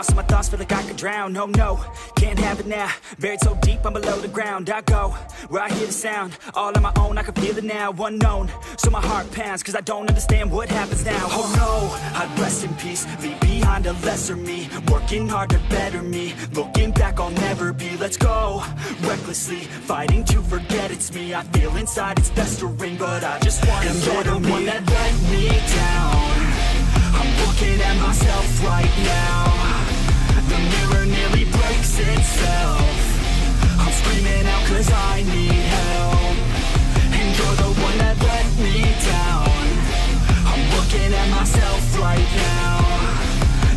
lost in my thoughts, feel like I could drown. No, no, can't have it now. Buried so deep, I'm below the ground. I go where I hear the sound, all on my own, I can feel it now. Unknown, so my heart pounds, cause I don't understand what happens now. Oh no, I'd rest in peace, leave behind a lesser me, working hard to better me. Looking back, I'll never be. Let's go recklessly, fighting to forget it's me. I feel inside it's festering, but I just want to. You're the one that let me down. I'm looking at myself right now. The mirror nearly breaks itself. I'm screaming out cause I need help. And you're the one that let me down. I'm looking at myself right now.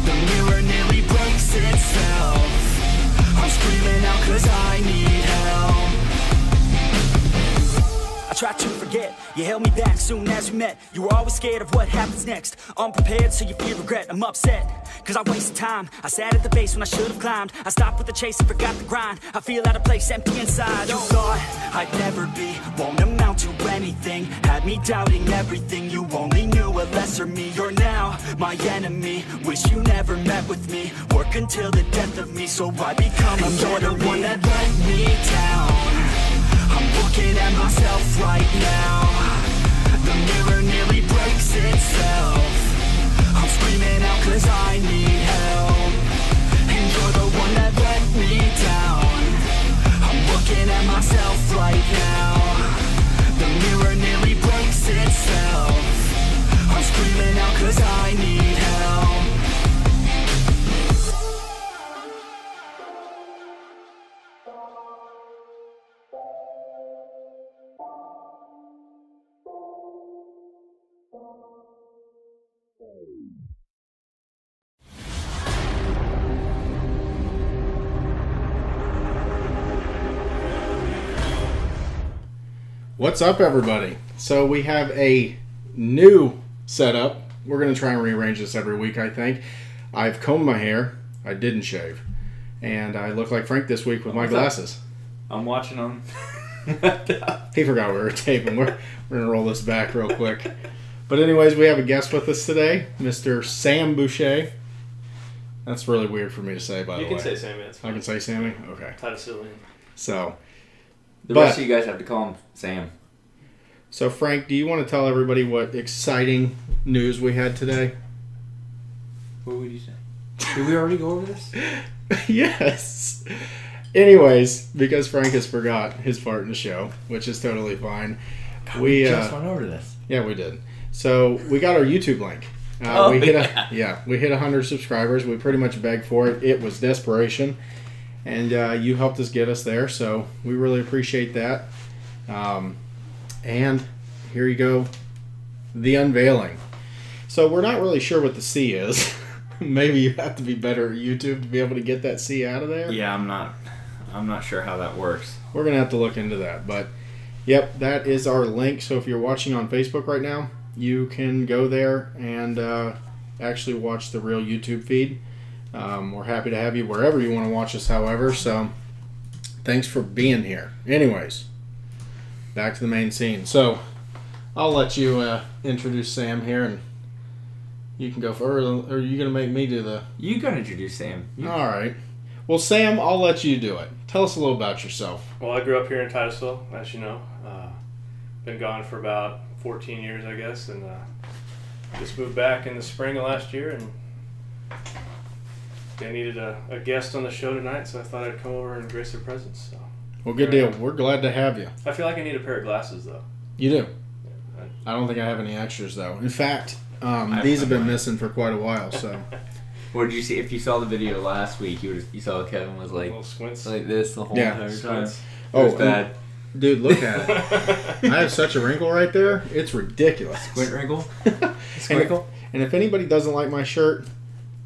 The mirror nearly breaks itself. I'm screaming out cause I need help. I tried to forget, you held me back soon as we met. You were always scared of what happens next. Unprepared, so you feel regret. I'm upset, cause I wasted time. I sat at the base when I should have climbed. I stopped with the chase and forgot the grind. I feel out of place, empty inside. You thought I'd never be, won't amount to anything. Had me doubting everything, you only knew a lesser me. You're now my enemy, wish you never met with me. Work until the death of me, so I become a better me. You're the one that let me down. I'm looking at myself right now. The mirror nearly breaks itself. I'm screaming out cause I need help. And you're the one that let me down. I'm looking at myself right now. The mirror nearly breaks itself. I'm screaming out cause I need help. What's up, everybody? So we have a new setup. We're going to try and rearrange this every week, I think. I've combed my hair. I didn't shave. And I look like Frank this week with my glasses. I'm watching them. He forgot we were taping. We're going to roll this back real quick. But anyways, we have a guest with us today, Mr. Sam Boushie. That's really weird for me to say, by the way. You can say Sammy. It's fine. I can say Sammy? Okay. Tadasilian. So... The rest of you guys have to call him Sam. So, Frank, do you want to tell everybody what exciting news we had today? What would you say? Did we already go over this? Yes. Anyways, because Frank has forgot his part in the show, which is totally fine. God, we just went over this. Yeah, we did. So, we got our YouTube link. We hit 100 subscribers. We pretty much begged for it. It was desperation. And you helped us get us there, so we really appreciate that. And here you go, the unveiling. So we're not really sure what the C is. Maybe you have to be better at YouTube to be able to get that C out of there. Yeah, I'm not sure how that works. We're going to have to look into that. But, yep, that is our link. So if you're watching on Facebook right now, you can go there and actually watch the real YouTube feed. We're happy to have you wherever you want to watch us, however, so thanks for being here. Anyways, back to the main scene. So, I'll let you introduce Sam here, and you can go first, or are you going to make me do the... You got to introduce Sam. All right. Well, Sam, I'll let you do it. Tell us a little about yourself. Well, I grew up here in Titusville, as you know. Been gone for about 14 years, I guess, and just moved back in the spring of last year, and they needed a guest on the show tonight, so I thought I'd come over and grace their presence. So. Well, good deal. We're glad to have you. I feel like I need a pair of glasses, though. You do? Yeah, I don't think I have any extras, though. In fact, these have been missing for quite a while, so... What did you see? If you saw the video last week, you saw Kevin was like squints, like this the whole entire time. It was bad. Dude, look at it. I have such a wrinkle right there. It's ridiculous. Squint wrinkle? And if anybody doesn't like my shirt,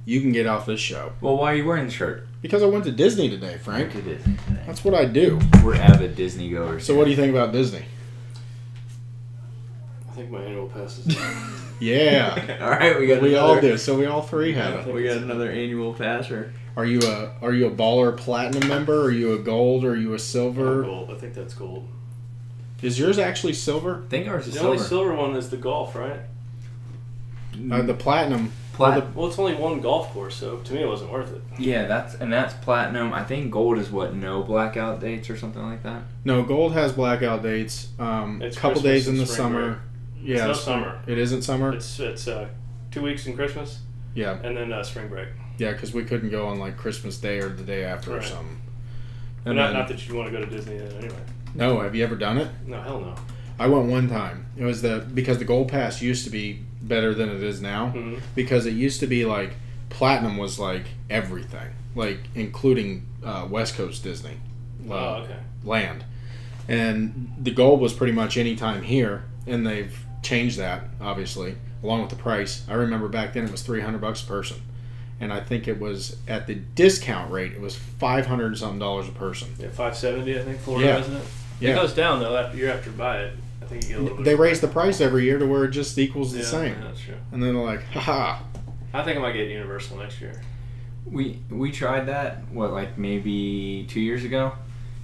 you can get off this show. Well, why are you wearing the shirt? Because I went to Disney today, Frank. Went to Disney today. That's what I do. We're avid Disney goers. So what do you think about Disney? I think my annual pass is done. Yeah. All right, we all do. So we all three have it. We got another annual pass. Or are you a baller platinum member? Are you a gold? Or are you a silver? Gold. I think that's gold. Is yours actually silver? I think ours is the silver. The only silver one is the golf, right? The platinum. Well, it's only one golf course, so to me it wasn't worth it. Yeah, that's platinum. I think gold is what, no blackout dates or something like that. No, gold has blackout dates. It's a couple Christmas days in and the spring summer. break. Yeah, It's no summer. It isn't summer. It's 2 weeks in Christmas. Yeah. And then spring break. Yeah, because we couldn't go on like Christmas Day or the day after or Right. something. But And not that you want to go to Disney then anyway. No, have you ever done it? No, hell no. I went one time. It was because the gold pass used to be better than it is now. Mm-hmm. Because it used to be like platinum was like everything, like including West Coast Disney land, and the gold was pretty much any time here, and they've changed that obviously along with the price. I remember back then it was $300 a person, and I think it was at the discount rate it was $500 and something a person. Yeah, $570 I think Florida, isn't it? Yeah. It goes down though after year after you buy it. I think you get a little bit. They raise the price every year to where it just equals the same. Yeah, that's true. And then they're like, haha. I think I might get Universal next year. We tried that, like maybe 2 years ago?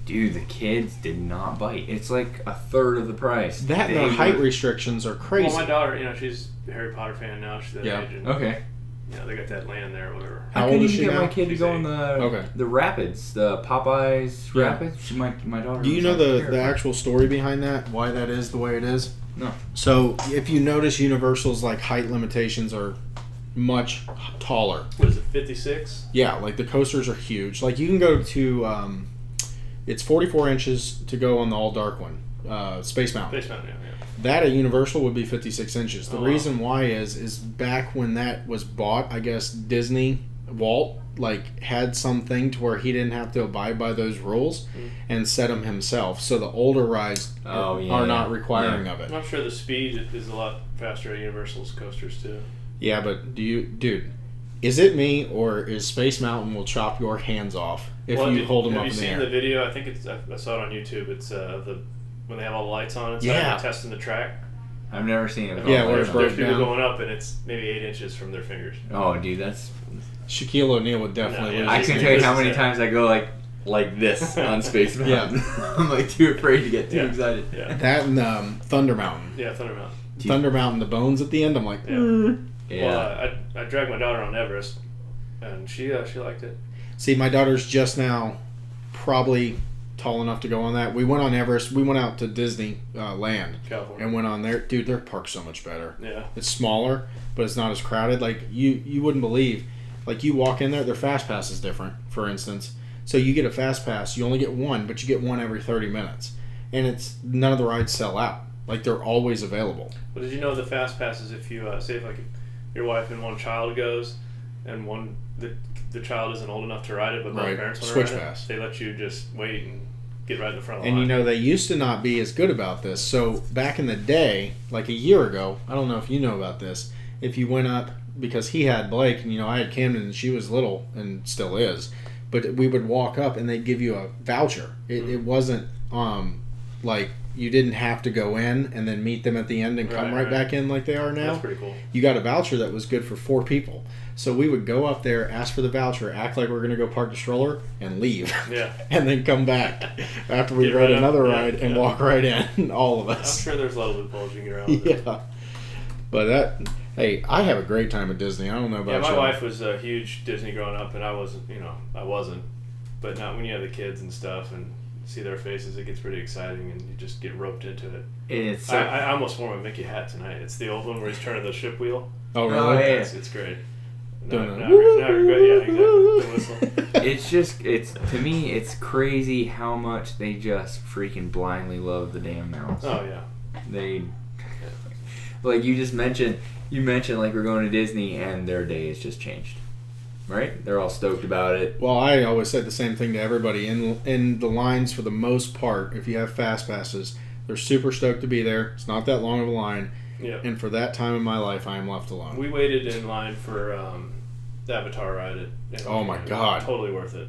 Dude, the kids did not bite. It's like a third of the price. That and the height restrictions are crazy. Well, my daughter, she's a Harry Potter fan now. She's that age. And, okay. They got that land there or whatever. How I old couldn't is even she get now? my kid to go on the rapids, the Popeyes rapids. My daughter. Do you was know the terrified. actual story behind that? Why that is the way it is? No. So if you notice, Universal's like height limitations are much taller. What is it, 56? Yeah, like the coasters are huge. Like you can go to, it's 44 inches to go on the all dark one, Space Mountain. Space Mountain, yeah. That at Universal would be 56 inches. The Oh, wow. reason why is back when that was bought, I guess Disney, Walt, like had something to where he didn't have to abide by those rules and set them himself. So the older rides are not requiring of it. I'm sure the speed is a lot faster at Universal's coasters too. Yeah, but dude, is it me or is Space Mountain will chop your hands off if you hold them up in the air? Have you seen the video? I think I saw it on YouTube. It's when they have all the lights on inside Yeah. and testing the track. I've never seen it. Yeah, where it there's broke people down. going up and it's maybe 8 inches from their fingers. Oh, dude, that's. Shaquille O'Neal would definitely No, lose. yeah. I his can hand. tell you how many times I go like this on Space Mountain. I'm like too afraid to get too excited. Yeah. That and Thunder Mountain. Yeah, Thunder Mountain. Thunder Mountain, the bones at the end. I'm like, Yeah. Well, I dragged my daughter on Everest, and she liked it. See, my daughter's just now probably tall enough to go on that. We went on Everest. We went out to Disney Land California. and went on there. Dude, their park's so much better. Yeah. It's smaller, but it's not as crowded. Like you wouldn't believe. Like you walk in there, their fast pass is different. For instance, so you get a fast pass, you only get one, but you get one every 30 minutes, and it's none of the rides sell out. Like they're always available. Well, did you know the fast passes? If you say if your wife and one child goes, and the child isn't old enough to ride it, but both Right. parents want to Switch ride pass. it, they let you just wait and get right in the front of the And line. you know, they used to not be as good about this. So back in the day, like a year ago, I don't know if you know about this, if you went up, because he had Blake, and I had Camden, and she was little, and still is, but we would walk up and they'd give you a voucher. It wasn't like you didn't have to go in and then meet them at the end and come right back in like they are now. That's pretty cool. You got a voucher that was good for 4 people. So we would go up there, ask for the voucher, act like we're going to go park the stroller, and leave. Yeah. And then come back after we Get ride right up. another Yeah, ride and yeah. walk right in, all of I'm us. sure there's a lot of loopholes you can get around with it. Yeah. But hey, I have a great time at Disney. I don't know about Yeah, my you. wife was a huge Disney growing up, and I wasn't. But now when you have the kids and stuff and see their faces, it gets pretty exciting, and you just get roped into it. It's I almost wore my Mickey hat tonight. It's the old one where he's turning the ship wheel. Oh, really? Oh, yeah. It's great. Doing Now a- I regret, yeah, exactly. The whistle. it's to me it's crazy how much they just freaking blindly love the damn mouse. Oh yeah. They like you mentioned like we're going to Disney and their day has just changed. Right? They're all stoked about it. Well, I always say the same thing to everybody. In the lines, for the most part, if you have fast passes, they're super stoked to be there. It's not that long of a line. Yeah. And for that time in my life, I am left alone. We waited in line for the Avatar ride at Oh my God. Totally worth it.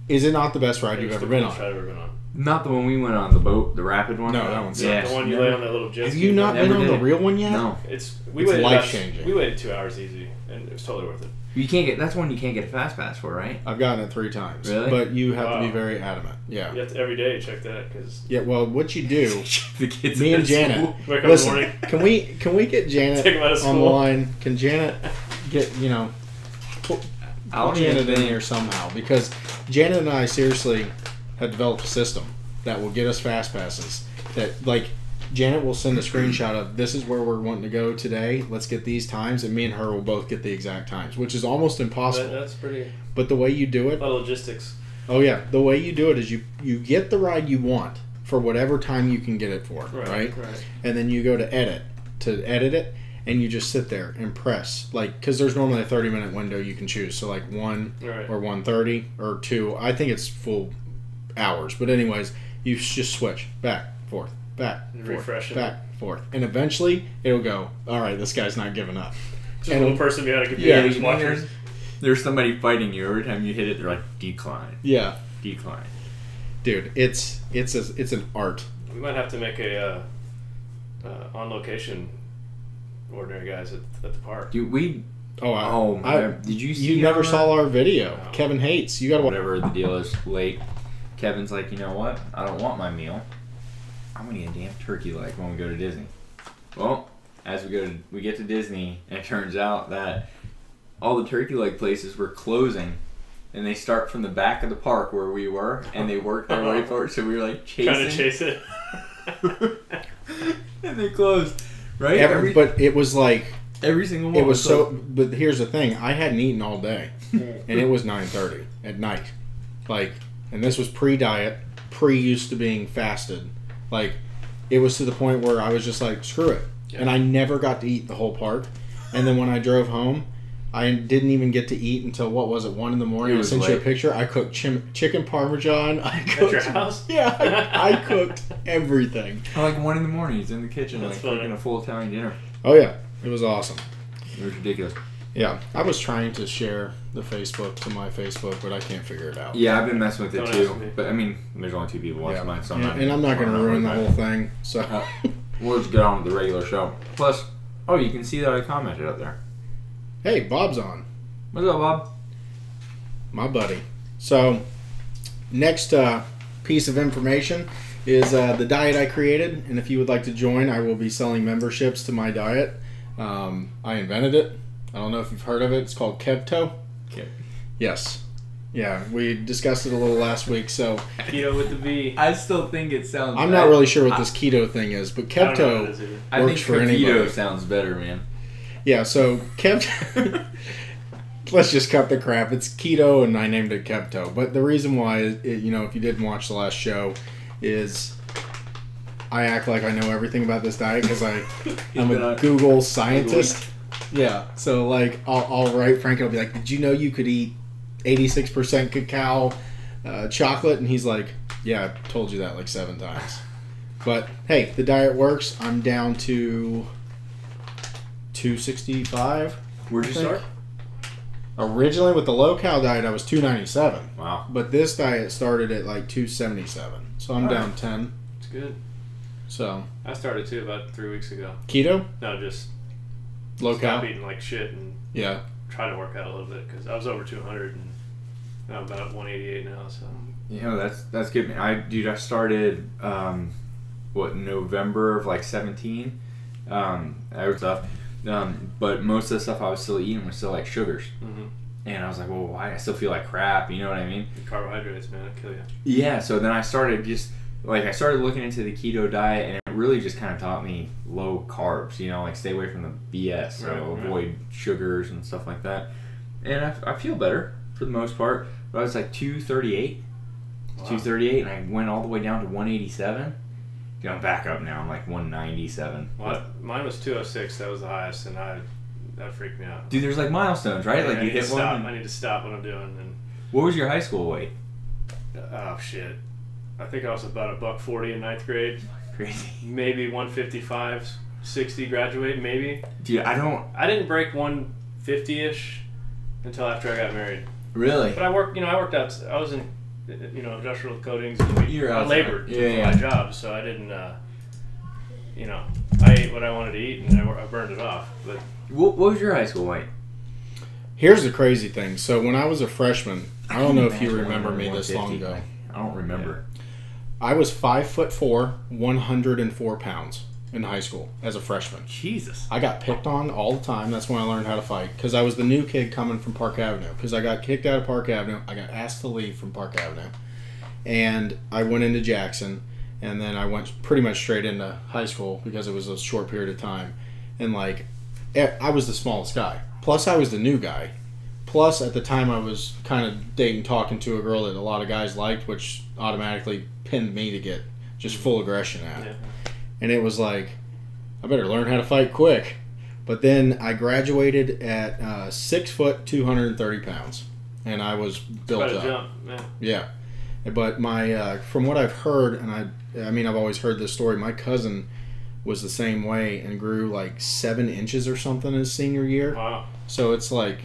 Is it not the best ride It you've was ever the been coolest on? ride I've ever been on. Not the one we went on, the boat, the rapid one? No, that one's The one you lay on that little jet Have ski. you not been Never on the did. real one yet? No. We It's waited life-changing. We waited 2 hours easy, and it was totally worth it. You can't get, that's one you can't get a fast pass for, right? I've gotten it 3 times. Really? But you have to be Wow. very adamant. Yeah. You have to every day check that because Yeah, well, what you do, The kids me in and Janet, school. wake up in the listen, morning. can we get Janet Take 'em out of on the school. line? Can Janet get, put I'll Janet need in to- here somehow? Because Janet and I seriously have developed a system that will get us fast passes. That, like, Janet will send a screenshot of, this is where we're wanting to go today. Let's get these times. And me and her will both get the exact times, which is almost impossible. That's pretty. But the way you do it, A lot of logistics. oh yeah, the way you do it is you get the ride you want for whatever time you can get it for, right? Right. And then you go to edit it, and you just sit there and press, like, because there's normally a 30-minute window you can choose. So like 1 Right. or 1:30 or 2. I think it's full hours, but anyways, you just switch back, forth, back, And forth, refresh it. back, forth, and eventually it'll go. All right, this guy's not giving up. Just And a little person behind a computer Yeah, just watching. There's somebody fighting you. Every time you hit it, they're like, decline, Yeah, decline. dude, it's an art. We might have to make a on location ordinary guys at the park. Dude, we, Oh, did you see You never our- saw our video. No. Kevin hates. You gotta watch. whatever the deal is late. Kevin's like, you know what? I don't want my meal. I'm gonna eat a damn turkey leg when we go to Disney. Well, as we get to Disney, and it turns out that all the turkey leg places were closing, and they start from the back of the park where we were, and they work their way forward. So we were like chasing, Trying to chase it. and they closed. Right, But it was like every single one. it was so. closed. But here's the thing: I hadn't eaten all day, and it was 9:30 at night. Like, and this was pre-diet, pre-used to being fasted. Like, it was to the point where I was just like, screw it. Yeah. And I never got to eat the whole park. And then when I drove home, I didn't even get to eat until, what was it, 1 in the morning? It I was sent you a late. picture. I cooked chicken parmesan. I At cooked, your house? Yeah, I cooked everything. Like 1 in the morning, he's in the kitchen That's like funny. cooking a full Italian dinner. Oh, yeah. It was awesome. It was ridiculous. Yeah. I was trying to share the Facebook to my Facebook, but I can't figure it out. Yeah, I've been messing with it Don't too. ask me. But I mean, there's only 2 people watching mine, so I'm Yeah, not. and I'm not going to ruin the whole thing. So, We'll just get on with the regular show. Plus, you can see that I commented up there. hey, Bob's on. What's up, Bob? My buddy. So, next piece of information is the diet I created. And if you would like to join, I will be selling memberships to my diet. I invented it. I don't know if you've heard of it. It's called Kevto. Okay. Yes. Yeah, we discussed it a little last week. So, Keto with the V. I still think it sounds. I'm not really sure what this keto thing is, but I don't know what it Kevto is either. I works think for keto anybody. sounds better, man. Yeah, so Kevto. Let's just cut the crap. It's keto, and I named it Kevto. But the reason why, if you didn't watch the last show, is I act like I know everything about this diet because I'm been a on Google scientist. Yeah, so like I'll write Frank. I'll be like, "Did you know you could eat 86% cacao chocolate?" And he's like, "Yeah, I told you that like 7 times." But hey, the diet works. I'm down to 265. Where'd you I think. start? Originally with the low-cal diet, I was 297. Wow. But this diet started at like 277. So I'm Alright. down 10. It's good. So I started too about 3 weeks ago. keto, No, just low-cal. stop eating like shit and Yeah. try to work out a little bit because I was over 200 and now I'm about 188 now. So That's good, man. I started November of like 17. That stuff. But most of the stuff I was still eating was still like sugars. And I was like, well, why? I still feel like crap, you know what I mean? carbohydrates, man, it'll kill you. Yeah, so then I started I started looking into the keto diet, and it really just kind of taught me low carbs, like stay away from the BS, so Right. avoid sugars and stuff like that. And I feel better for the most part, but I was like 238, Wow. 238, and I went all the way down to 187. I'm back up now, I'm like 197. Well, mine was 206. That was the highest, and that freaked me out. Dude, there's like milestones, right? I Like you need to hit stop. one. I need to stop what I'm doing. And What was your high school weight? oh shit, I think I was about $140 in 9th grade. Crazy. Maybe 155, 60 graduate. Maybe Dude, I didn't break 150-ish until after I got married. really. But I worked out. I was in industrial coatings. And I labored for my job, so I didn't. I ate what I wanted to eat, and I burned it off. But what was your high school weight? Here's the crazy thing. So when I was a freshman, I don't know if you remember me this long ago. I don't remember. I was 5'4", 104 pounds in high school as a freshman. Jesus. I got picked on all the time. That's when I learned how to fight, because I was the new kid coming from Park Avenue. Because I got kicked out of Park Avenue. I got asked to leave from Park Avenue. And I went into Jackson, and then I went pretty much straight into high school because it was a short period of time. And, like, I was the smallest guy. Plus, I was the new guy. Plus, at the time, I was kind of dating, talking to a girl that a lot of guys liked, which automatically pinned me to get just full aggression at. Yeah. And it was like, I better learn how to fight quick. But then I graduated at 6 foot, 230 pounds. And I was built up. Jump, man. Yeah. But my, from what I've heard, and I mean, I've always heard this story, my cousin was the same way and grew like 7 inches or something his senior year. Wow. So it's like,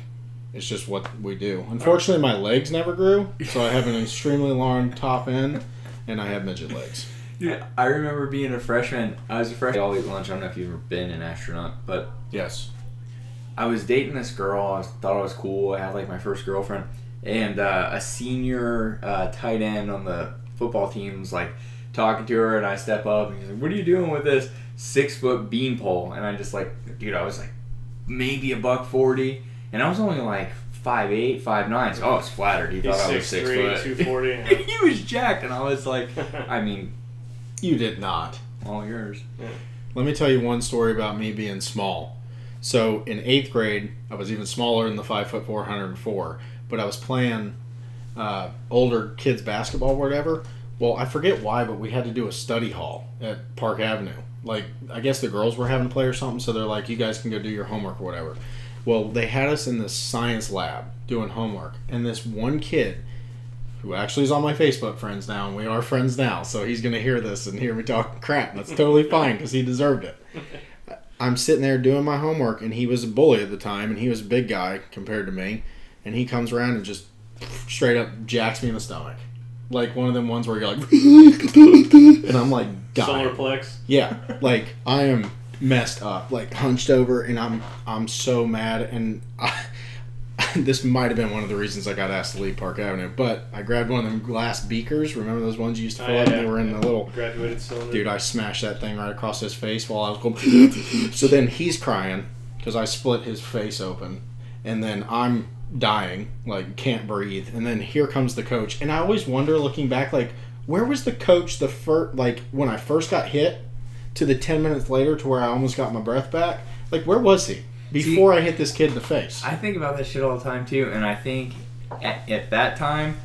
it's just what we do. Unfortunately, my legs never grew, so I have an extremely long top end, and I have midget legs. Dude, I remember being a freshman. I was a freshman. I all eat lunch. I don't know if you've ever been an astronaut, but yes. I was dating this girl. I thought I was cool. I had like my first girlfriend, and a senior tight end on the football team was like talking to her, and I step up, and he's like, "What are you doing with this 6 foot beanpole?" And I just like, dude, I was like maybe $140, and I was only like 5'8", 5'9", so I was flattered. He thought I was 6 foot. 240. He was jacked, and I was like, I mean, you did not. All yours. Yeah. Let me tell you one story about me being small. So in 8th grade, I was even smaller than the 5'4", 104, but I was playing older kids basketball or whatever. Well, I forget why, but we had to do a study hall at Park Avenue. Like, I guess the girls were having to play or something, so they're like, you guys can go do your homework or whatever. Well, they had us in this science lab doing homework, and this one kid, who actually is on my Facebook friends now, and we are friends now, so he's going to hear this and hear me talking crap. That's totally fine, because he deserved it. I'm sitting there doing my homework, and he was a bully at the time, and he was a big guy compared to me, and he comes around and just straight up jacks me in the stomach. Like one of them ones where you're like, and I'm like, dying. Solar plex. Yeah, like I am messed up, like hunched over, and I'm so mad, and this might have been one of the reasons I got asked to leave Park Avenue. But I grabbed one of them glass beakers. Remember those ones you used to fill up? They were in the little graduated cylinder. Dude, I smashed that thing right across his face while I was going. So then he's crying because I split his face open, and then I'm dying, like can't breathe, and then here comes the coach. And I always wonder, looking back, like where was the coach the first, like when I first got hit to the 10 minutes later to where I almost got my breath back? Like where was he before I hit this kid in the face? I think about that shit all the time too, and I think at that time,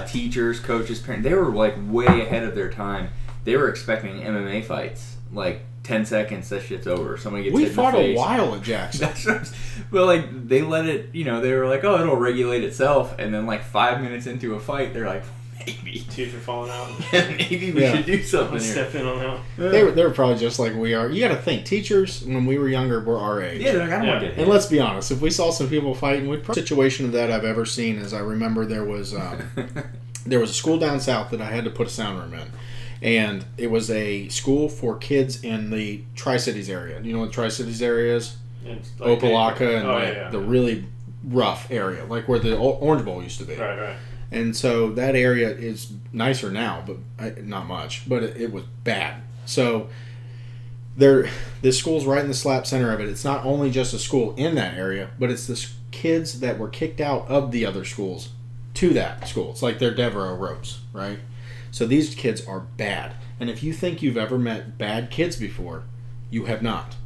teachers, coaches, parents, they were like way ahead of their time. They were expecting MMA fights, like 10 seconds, that shit's over. Somebody gets hit in the face. We fought a while at Jackson. That's what but like they let it, they were like, oh, it'll regulate itself, and then like 5 minutes into a fight, they're like, maybe teeth are falling out. Maybe we should do something here. Step in on that. They were probably just like we are. You got to think, teachers when we were younger were our age. Yeah, they're like, I don't want to get hit. And let's be honest, if we saw some people fighting, the situation of that I've ever seen is I remember there was a school down south that I had to put a sound room in. And it was a school for kids in the Tri-Cities area. You know what the Tri-Cities area is? Like Opelika and the really rough area, like where the Orange Bowl used to be. Right. And so that area is nicer now, but not much. But it was bad. So this school's right in the slap center of it. It's not only just a school in that area, but it's the kids that were kicked out of the other schools to that school. It's like their Devereaux ropes, right? So these kids are bad. And if you think you've ever met bad kids before, you have not.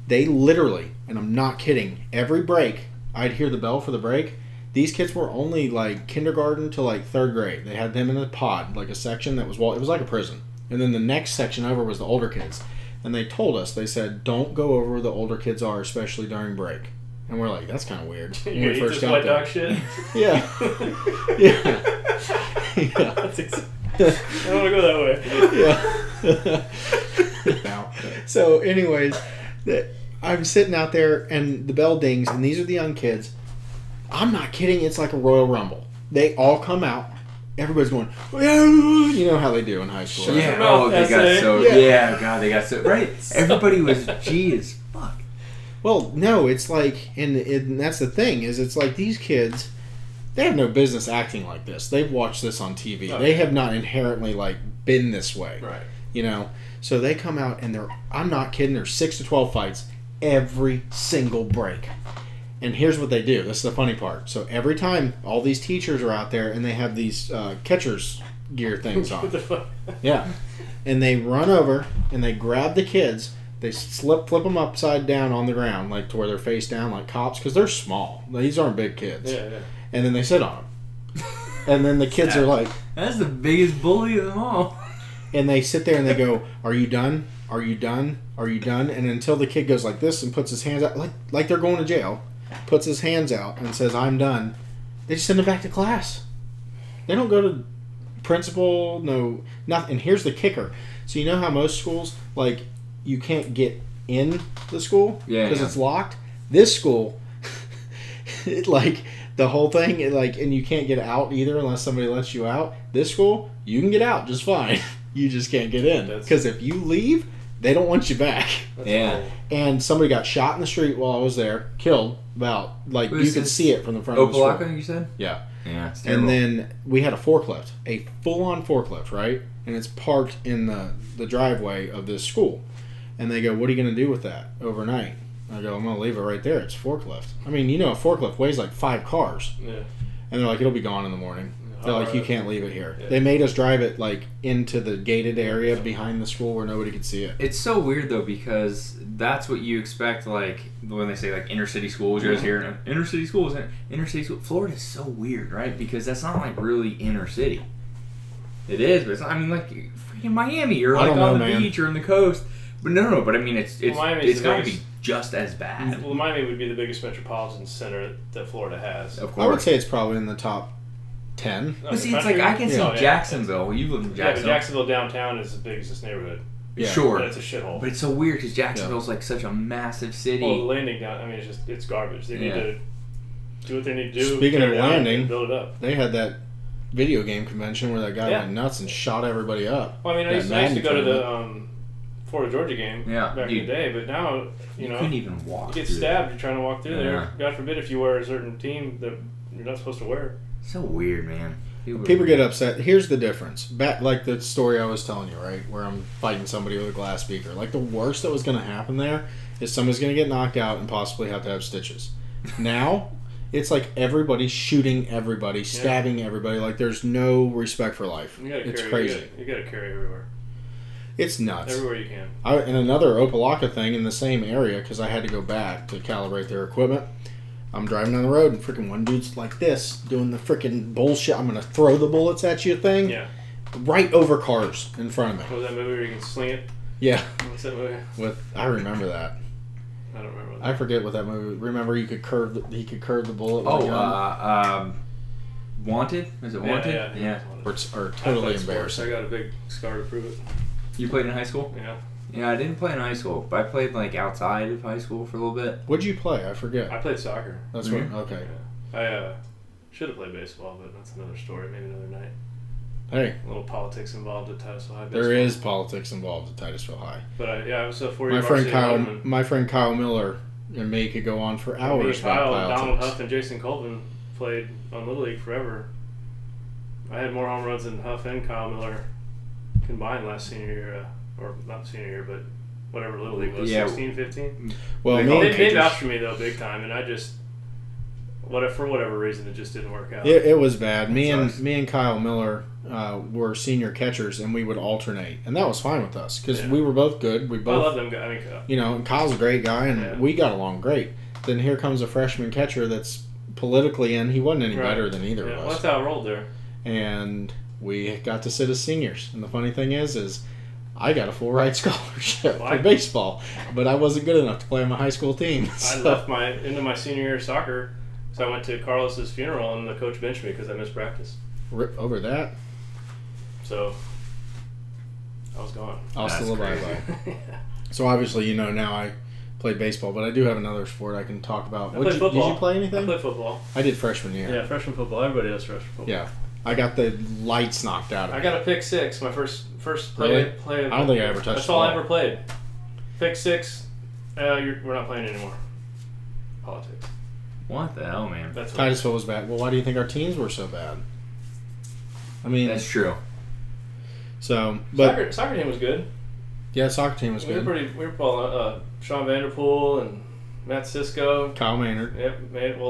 They literally, and I'm not kidding, every break, I'd hear the bell for the break. These kids were only like kindergarten to like 3rd grade. They had them in a pod, like a section that was, it was like a prison. And then the next section over was the older kids. And they told us, they said, don't go over where the older kids are, especially during break. And we're like, that's kind of weird. When we first got there. Dog shit? Yeah. Yeah. I don't want to go that way. Yeah. So anyways, I'm sitting out there and the bell dings, and these are the young kids. I'm not kidding. It's like a Royal Rumble. They all come out everybody's going, you know how they do in high school. Right? Yeah. Oh, they got so. Yeah. God, they got so. Right. Everybody was G as fuck. Well, no, it's like, and that's the thing is, it's like these kids, they have no business acting like this. They've watched this on TV. Okay. They have not inherently like been this way. Right. You know, so they come out and I'm not kidding. There's 6 to 12 fights every single break. And here's what they do. This is the funny part. So every time all these teachers are out there and they have these catcher's gear things on. What the fuck? Yeah. And they run over and they grab the kids. They flip them upside down on the ground, like to where they're face down, like cops, because they're small. These aren't big kids. Yeah, yeah. And then they sit on them. And then the kids are like... That's the biggest bully of them all. And they sit there and they go, "Are you done? Are you done? Are you done?" And until the kid goes like this and puts his hands out, like they're going to jail, puts his hands out and says, "I'm done," they just send him back to class. They don't go to principal, no, nothing. And here's the kicker. So you know how most schools, like, you can't get in the school because it's locked? This school, like, the whole thing, and you can't get out either unless somebody lets you out. This school, you can get out just fine. You just can't get in. Because if you leave, they don't want you back. Yeah. And somebody got shot in the street while I was there, killed, about, like, you could see it from the front of the store. Opelika, you said? Yeah. Yeah, it's terrible. And then we had a forklift, a full-on forklift, right? And it's parked in the driveway of this school. And they go, "What are you going to do with that overnight?" I go, "I'm going to leave it right there. It's a forklift." I mean, you know, a forklift weighs like 5 cars. Yeah. And they're like, "It'll be gone in the morning." They're like, "You can't leave it here." Yeah. They made us drive it like into the gated area behind the school where nobody could see it. It's so weird though, because that's what you expect, like when they say like inner city schools. You guys hear inner city schools. Florida is so weird, right? Because that's not like really inner city. It is, but it's not, I mean, like freaking Miami or like on the beach or on the coast. But no. But I mean, it's got to be just as bad. Well, Miami would be the biggest metropolitan center that Florida has. Of course, I would say it's probably in the top 10. But see, it's like I can see Jacksonville. You live in Jacksonville. Yeah, but Jacksonville downtown is as big as this neighborhood. Yeah. Sure, but it's a shithole. But it's so weird because Jacksonville's like such a massive city. Well, the landing down. I mean, it's garbage. They need to do what they need to do. Speaking of landing, build it up. They had that video game convention where that guy went nuts and shot everybody up. Well, I mean, I used to go to the Florida Georgia game back in the day, but now you know couldn't even walk. You get stabbed. You're trying to walk through there. God forbid if you wear a certain team that you're not supposed to wear. So weird, man. People get upset. Here's the difference. Back, like the story I was telling you, right? Where I'm fighting somebody with a glass beaker. Like, the worst that was going to happen there is somebody's going to get knocked out and possibly have to have stitches. Now, it's like everybody's shooting everybody, stabbing everybody. Like, there's no respect for life. It's crazy. You got to carry everywhere. It's nuts. Everywhere you can. And another Opelika thing in the same area, because I had to go back to calibrate their equipment. I'm driving down the road and freaking one dude's like this, doing the freaking bullshit, "I'm going to throw the bullets at you" thing. Yeah. Right over cars in front of me. What was that movie where you can sling it? Yeah. What's that movie? I remember that. I don't remember that. I forget what that movie. Remember, he could curve the bullet. With Wanted? Is it Wanted? Yeah. Or Totally Embarrassing. I got a big scar to prove it. You played in high school? Yeah. Yeah, I didn't play in high school, but I played like outside of high school for a little bit. What'd you play? I forget. I played soccer. That's what. Okay. Yeah. I should have played baseball, but that's another story. Maybe another night. Hey. A little politics involved at Titusville High. There is politics involved at Titusville High. But I was a 4-year My friend Kyle Miller and me could go on for hours about politics. Donald Huff and Jason Colvin played on Little League forever. I had more home runs than Huff and Kyle Miller combined last senior year, or not senior year, but whatever Little League was, 16, 15. Well, they vouched for me though big time, and I just for whatever reason it just didn't work out. It was bad. Me and Kyle Miller were senior catchers, and we would alternate, and that was fine with us because we were both good. We both. I love them guys. You know, Kyle's a great guy, and we got along great. Then here comes a freshman catcher that's politically in. He wasn't any better than either of us. Well, that's how it rolled there. And we got to sit as seniors. And the funny thing is I got a full ride scholarship for baseball, but I wasn't good enough to play on my high school team. So. I left into my senior year of soccer, so I went to Carlos's funeral, and the coach benched me because I missed practice. Over that? So I was gone. I'll still bye-bye. So obviously, now I play baseball, but I do have another sport I can talk about. I played football. Did you play anything? I played football. I did freshman year. Yeah, freshman football. Everybody does freshman football. Yeah. I got the lights knocked out of me. I got a pick six. My first play. I don't think I ever touched. That's all I ever played. Pick six. We're not playing anymore. Politics. What the hell, man? That's what Titusville was bad. Well, why do you think our teams were so bad? I mean, That's true. so but soccer team was good. yeah, soccer team was We good. were balling. Sean Vanderpool and Matt Sisko. Kyle Maynard. Yep.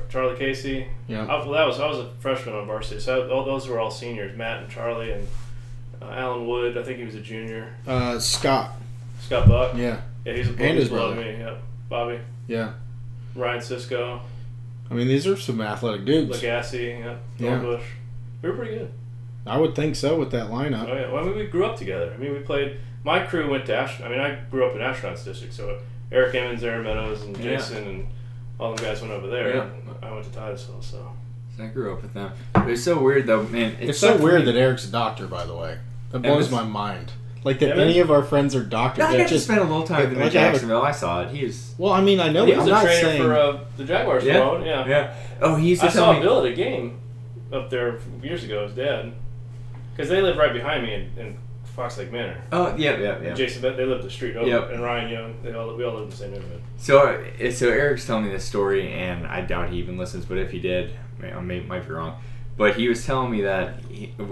Charlie Casey. Yeah. I was a freshman on varsity, so those were all seniors. Matt and Charlie and Alan Wood. I think he was a junior. Scott Buck. Yeah. Yeah, he's a And his below brother. me. Yeah. Bobby. Yeah. Ryan Sisko. I mean, these are some athletic dudes. Legassi. Yeah. Yeah. Bush. We were pretty good. I would think so with that lineup. Oh yeah. Well, I mean, we grew up together. I mean, we played. My crew went to I grew up in Astronauts District, so Eric Emmons, Aaron Meadows, and Jason, and all them guys went over there. Yeah. I went to Titusville, so. I grew up with them. But it's so weird, though, man. It's so weird that Eric's a doctor, by the way. That blows my mind. Like that Emmons? any of our friends are doctors. I That got to just spend a little time with him in like I have a- Jacksonville. I saw it. He was... Well, I mean, I know. He But was I'm a not trainer saying for the Jaguars. Yeah. Yeah. Oh, he used to I tell saw me... Bill at a game up there years ago. His dad, because they lived right behind me in Fox Lake Manor. Oh, yeah. Jason, they lived the street over, Yep. and Ryan Young. We all lived in the same neighborhood. So Eric's telling me this story, and I doubt he even listens, but if he did, I might be wrong. But he was telling me that,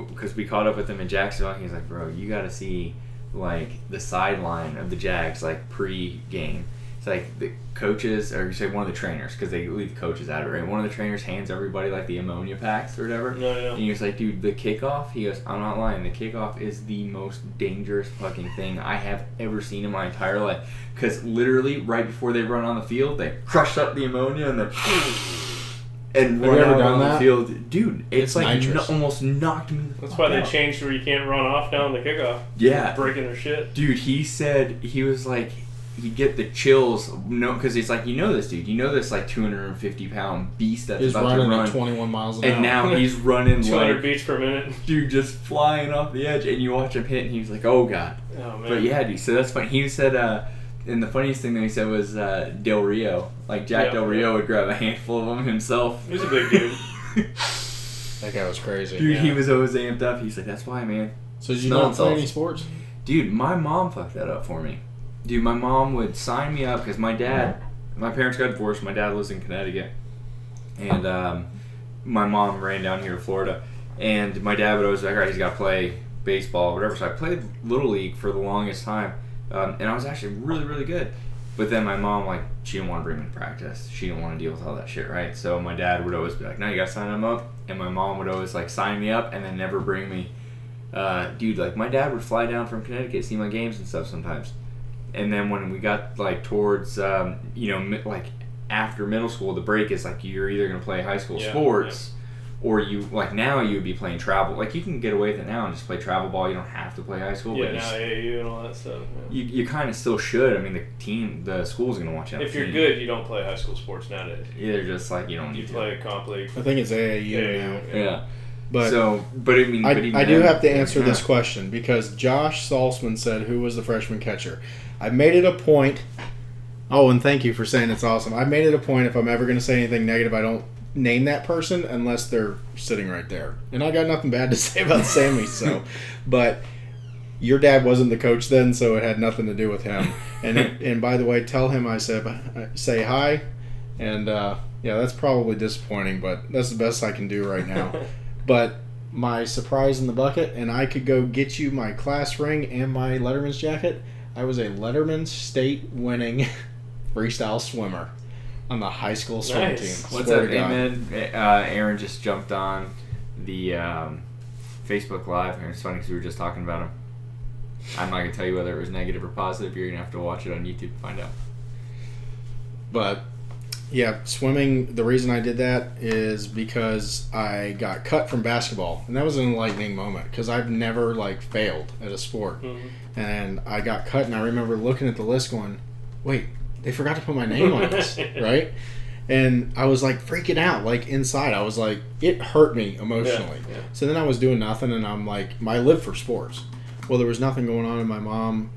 because we caught up with him in Jacksonville, he's like, bro, you got to see, like, the sideline of the Jags, like, pre-game. It's like the coaches, or you say one of the trainers, because they leave the coaches out of it, right? One of the trainers hands everybody, like, the ammonia packs or whatever. No, yeah. And he was like, dude, the kickoff, he goes, I'm not lying, the kickoff is the most dangerous fucking thing I have ever seen in my entire life. Because literally, right before they run on the field, they crush up the ammonia and then... And Have run you ever out done on that? the field. Dude, it's like nitrous. almost knocked me the That's fuck why they out. changed where you can't run off down the kickoff. Yeah. Breaking their shit. Dude, he said, he was like, he'd get the chills, because it's like, you know this dude, you know this like 250-pound beast that's he's about to running run. at 21 miles an hour. And now he's running 200 like, beats per minute. dude, just flying off the edge, and you watch him hit, and he's like, oh god. Oh man. But yeah, dude, so that's funny. He said, and the funniest thing that he said was Del Rio. Like, Jack Del Rio would grab a handful of them himself. He's a big dude. That guy was crazy. Dude, he was always amped up. He's like, that's why, man. So did you Smell not play salts. any sports? Dude, my mom fucked that up for me. Dude, my mom would sign me up because my parents got divorced. My dad lives in Connecticut. And my mom ran down here to Florida. And my dad would always be like, all right, he's got to play baseball or whatever. So I played Little League for the longest time. And I was actually really, really good. But then my mom, like, she didn't want to bring me to practice. She didn't want to deal with all that shit, right? So my dad would always be like, no, you got to sign him up. And my mom would always, like, sign me up and then never bring me. Dude, like, my dad would fly down from Connecticut, see my games and stuff sometimes. And then when we got, like, towards, like, after middle school, the break is, like, you're either going to play high school sports or you, like, now you would be playing travel. Like, you can get away with it now and just play travel ball. You don't have to play high school. Yeah, but now AAU and all that stuff. Yeah. You kind of still should. I mean, the school's going to want you on If the you're team. good, you don't play high school sports nowadays. Yeah, they're just like, you don't You need play a comp league. I think it's AAU now. Yeah. But But I mean, I do have to answer this question because Josh Salzman said, who was the freshman catcher? I made it a point. Oh, and thank you for saying it's awesome. I made it a point if I'm ever going to say anything negative, I don't name that person unless they're sitting right there. And I got nothing bad to say about Sammy, so. But your dad wasn't the coach then, so it had nothing to do with him. And by the way, tell him I said say hi. And yeah, that's probably disappointing, but that's the best I can do right now. But my surprise in the bucket, and I could go get you my class ring and my Letterman's jacket. I was a Letterman state winning freestyle swimmer on the high school swim team. What's Swear up, to God. Amen? Aaron just jumped on the Facebook Live, and it's funny because we were just talking about him. I'm not going to tell you whether it was negative or positive. You're going to have to watch it on YouTube to find out. But yeah, swimming, the reason I did that is because I got cut from basketball. And that was an enlightening moment because I've never failed at a sport. Mm-hmm. And I got cut, and I remember looking at the list going, wait, they forgot to put my name on this, right? And I was freaking out, inside. I was it hurt me emotionally. Yeah. So then I was doing nothing, and I'm I live for sports. Well, there was nothing going on, and my mom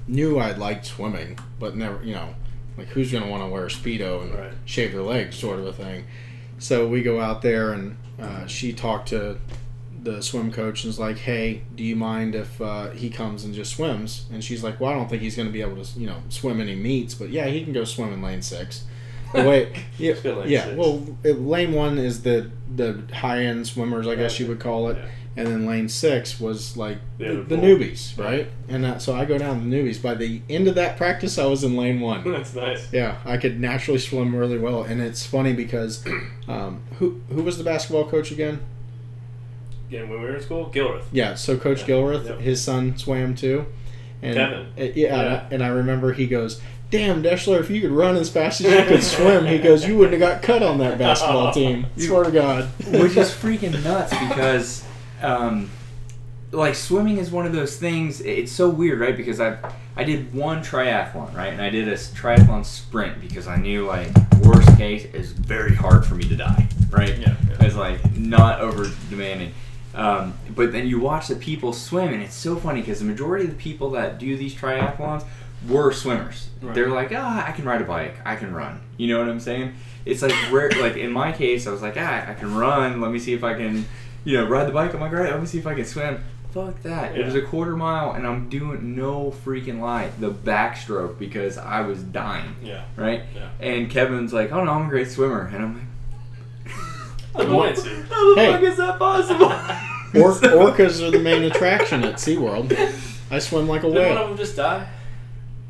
knew I liked swimming, but never, who's going to want to wear a Speedo and Right. shave their legs sort of a thing. So we go out there, and she talked to the swim coach and was like, "Hey, do you mind if he comes and just swims?" And she's like, "Well, I don't think he's going to be able to, swim any meets, but yeah, he can go swim in lane 6." Wait, yeah. Well, lane 1 is the high end swimmers, I guess you would call it, and then lane 6 was like the newbies, right? And so I go down the newbies. By the end of that practice, I was in lane 1. That's nice. Yeah, I could naturally swim really well, and it's funny because who was the basketball coach again? Yeah, when we were in school, Gilreth. Yeah, so Coach Gilreth, his son swam too, and Kevin. And I remember he goes, "Damn, Deschler, if you could run as fast as you could swim," he goes, "you wouldn't have got cut on that basketball team." Swear to God. Which is freaking nuts because, like, swimming is one of those things. It's so weird, right? Because I did one triathlon, right, and I did a triathlon sprint because I knew, like, worst case is very hard for me to die, right? Yeah. It's like not over demanding. But then you watch the people swim, and it's so funny because the majority of the people that do these triathlons were swimmers. Right. They're like, I can ride a bike, I can run. You know what I'm saying? It's like rare. Like in my case, I was like, I can run. Let me see if I can, ride the bike. I'm like, all right, let me see if I can swim. Fuck that. Yeah. It was a quarter mile, and I'm doing no freaking lie. The backstroke because I was dying. Yeah. Right? Yeah. And Kevin's like, oh no, I'm a great swimmer. And I'm like, how the fuck is that possible? Orcas are the main attraction at SeaWorld. I swim like a whale. Did one of them just die?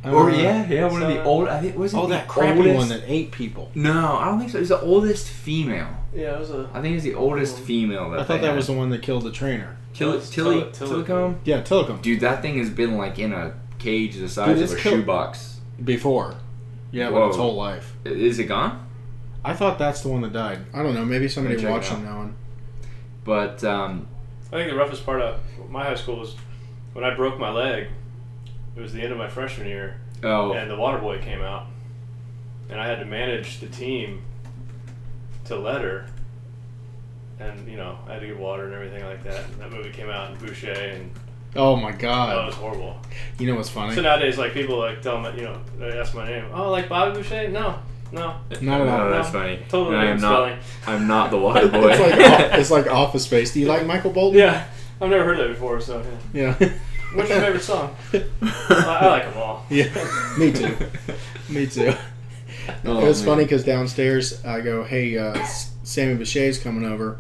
Or one of the old. I think was it that crappy one that ate people. No, I don't think so. It was the oldest female. Yeah, it was I think it was the oldest female. I thought that was the one that killed the trainer. Tillicombe? Yeah, Tillicombe. Dude, that thing has been like in a cage the size of a shoebox before. Yeah, but its whole life. Is it gone? I thought that's the one that died. I don't know. Maybe somebody watching that one. But I think the roughest part of my high school was when I broke my leg. It was the end of my freshman year. Oh. And the water boy came out, and I had to manage the team to letter. And I had to get water and everything like that. And that movie came out, and Boushie, and oh my God, that was horrible. You know what's funny? So nowadays, like people like tell me, they ask my name. Oh, like Bobby Boushie? No, not at all. No, that's funny. Totally I'm not the water boy. It's like Office Space. Do you like Michael Bolton? Yeah, I've never heard that before. So yeah. What's your favorite song? I like them all. Yeah, me too. It was funny because downstairs I go, "Hey, Sammy Boushie's coming over,"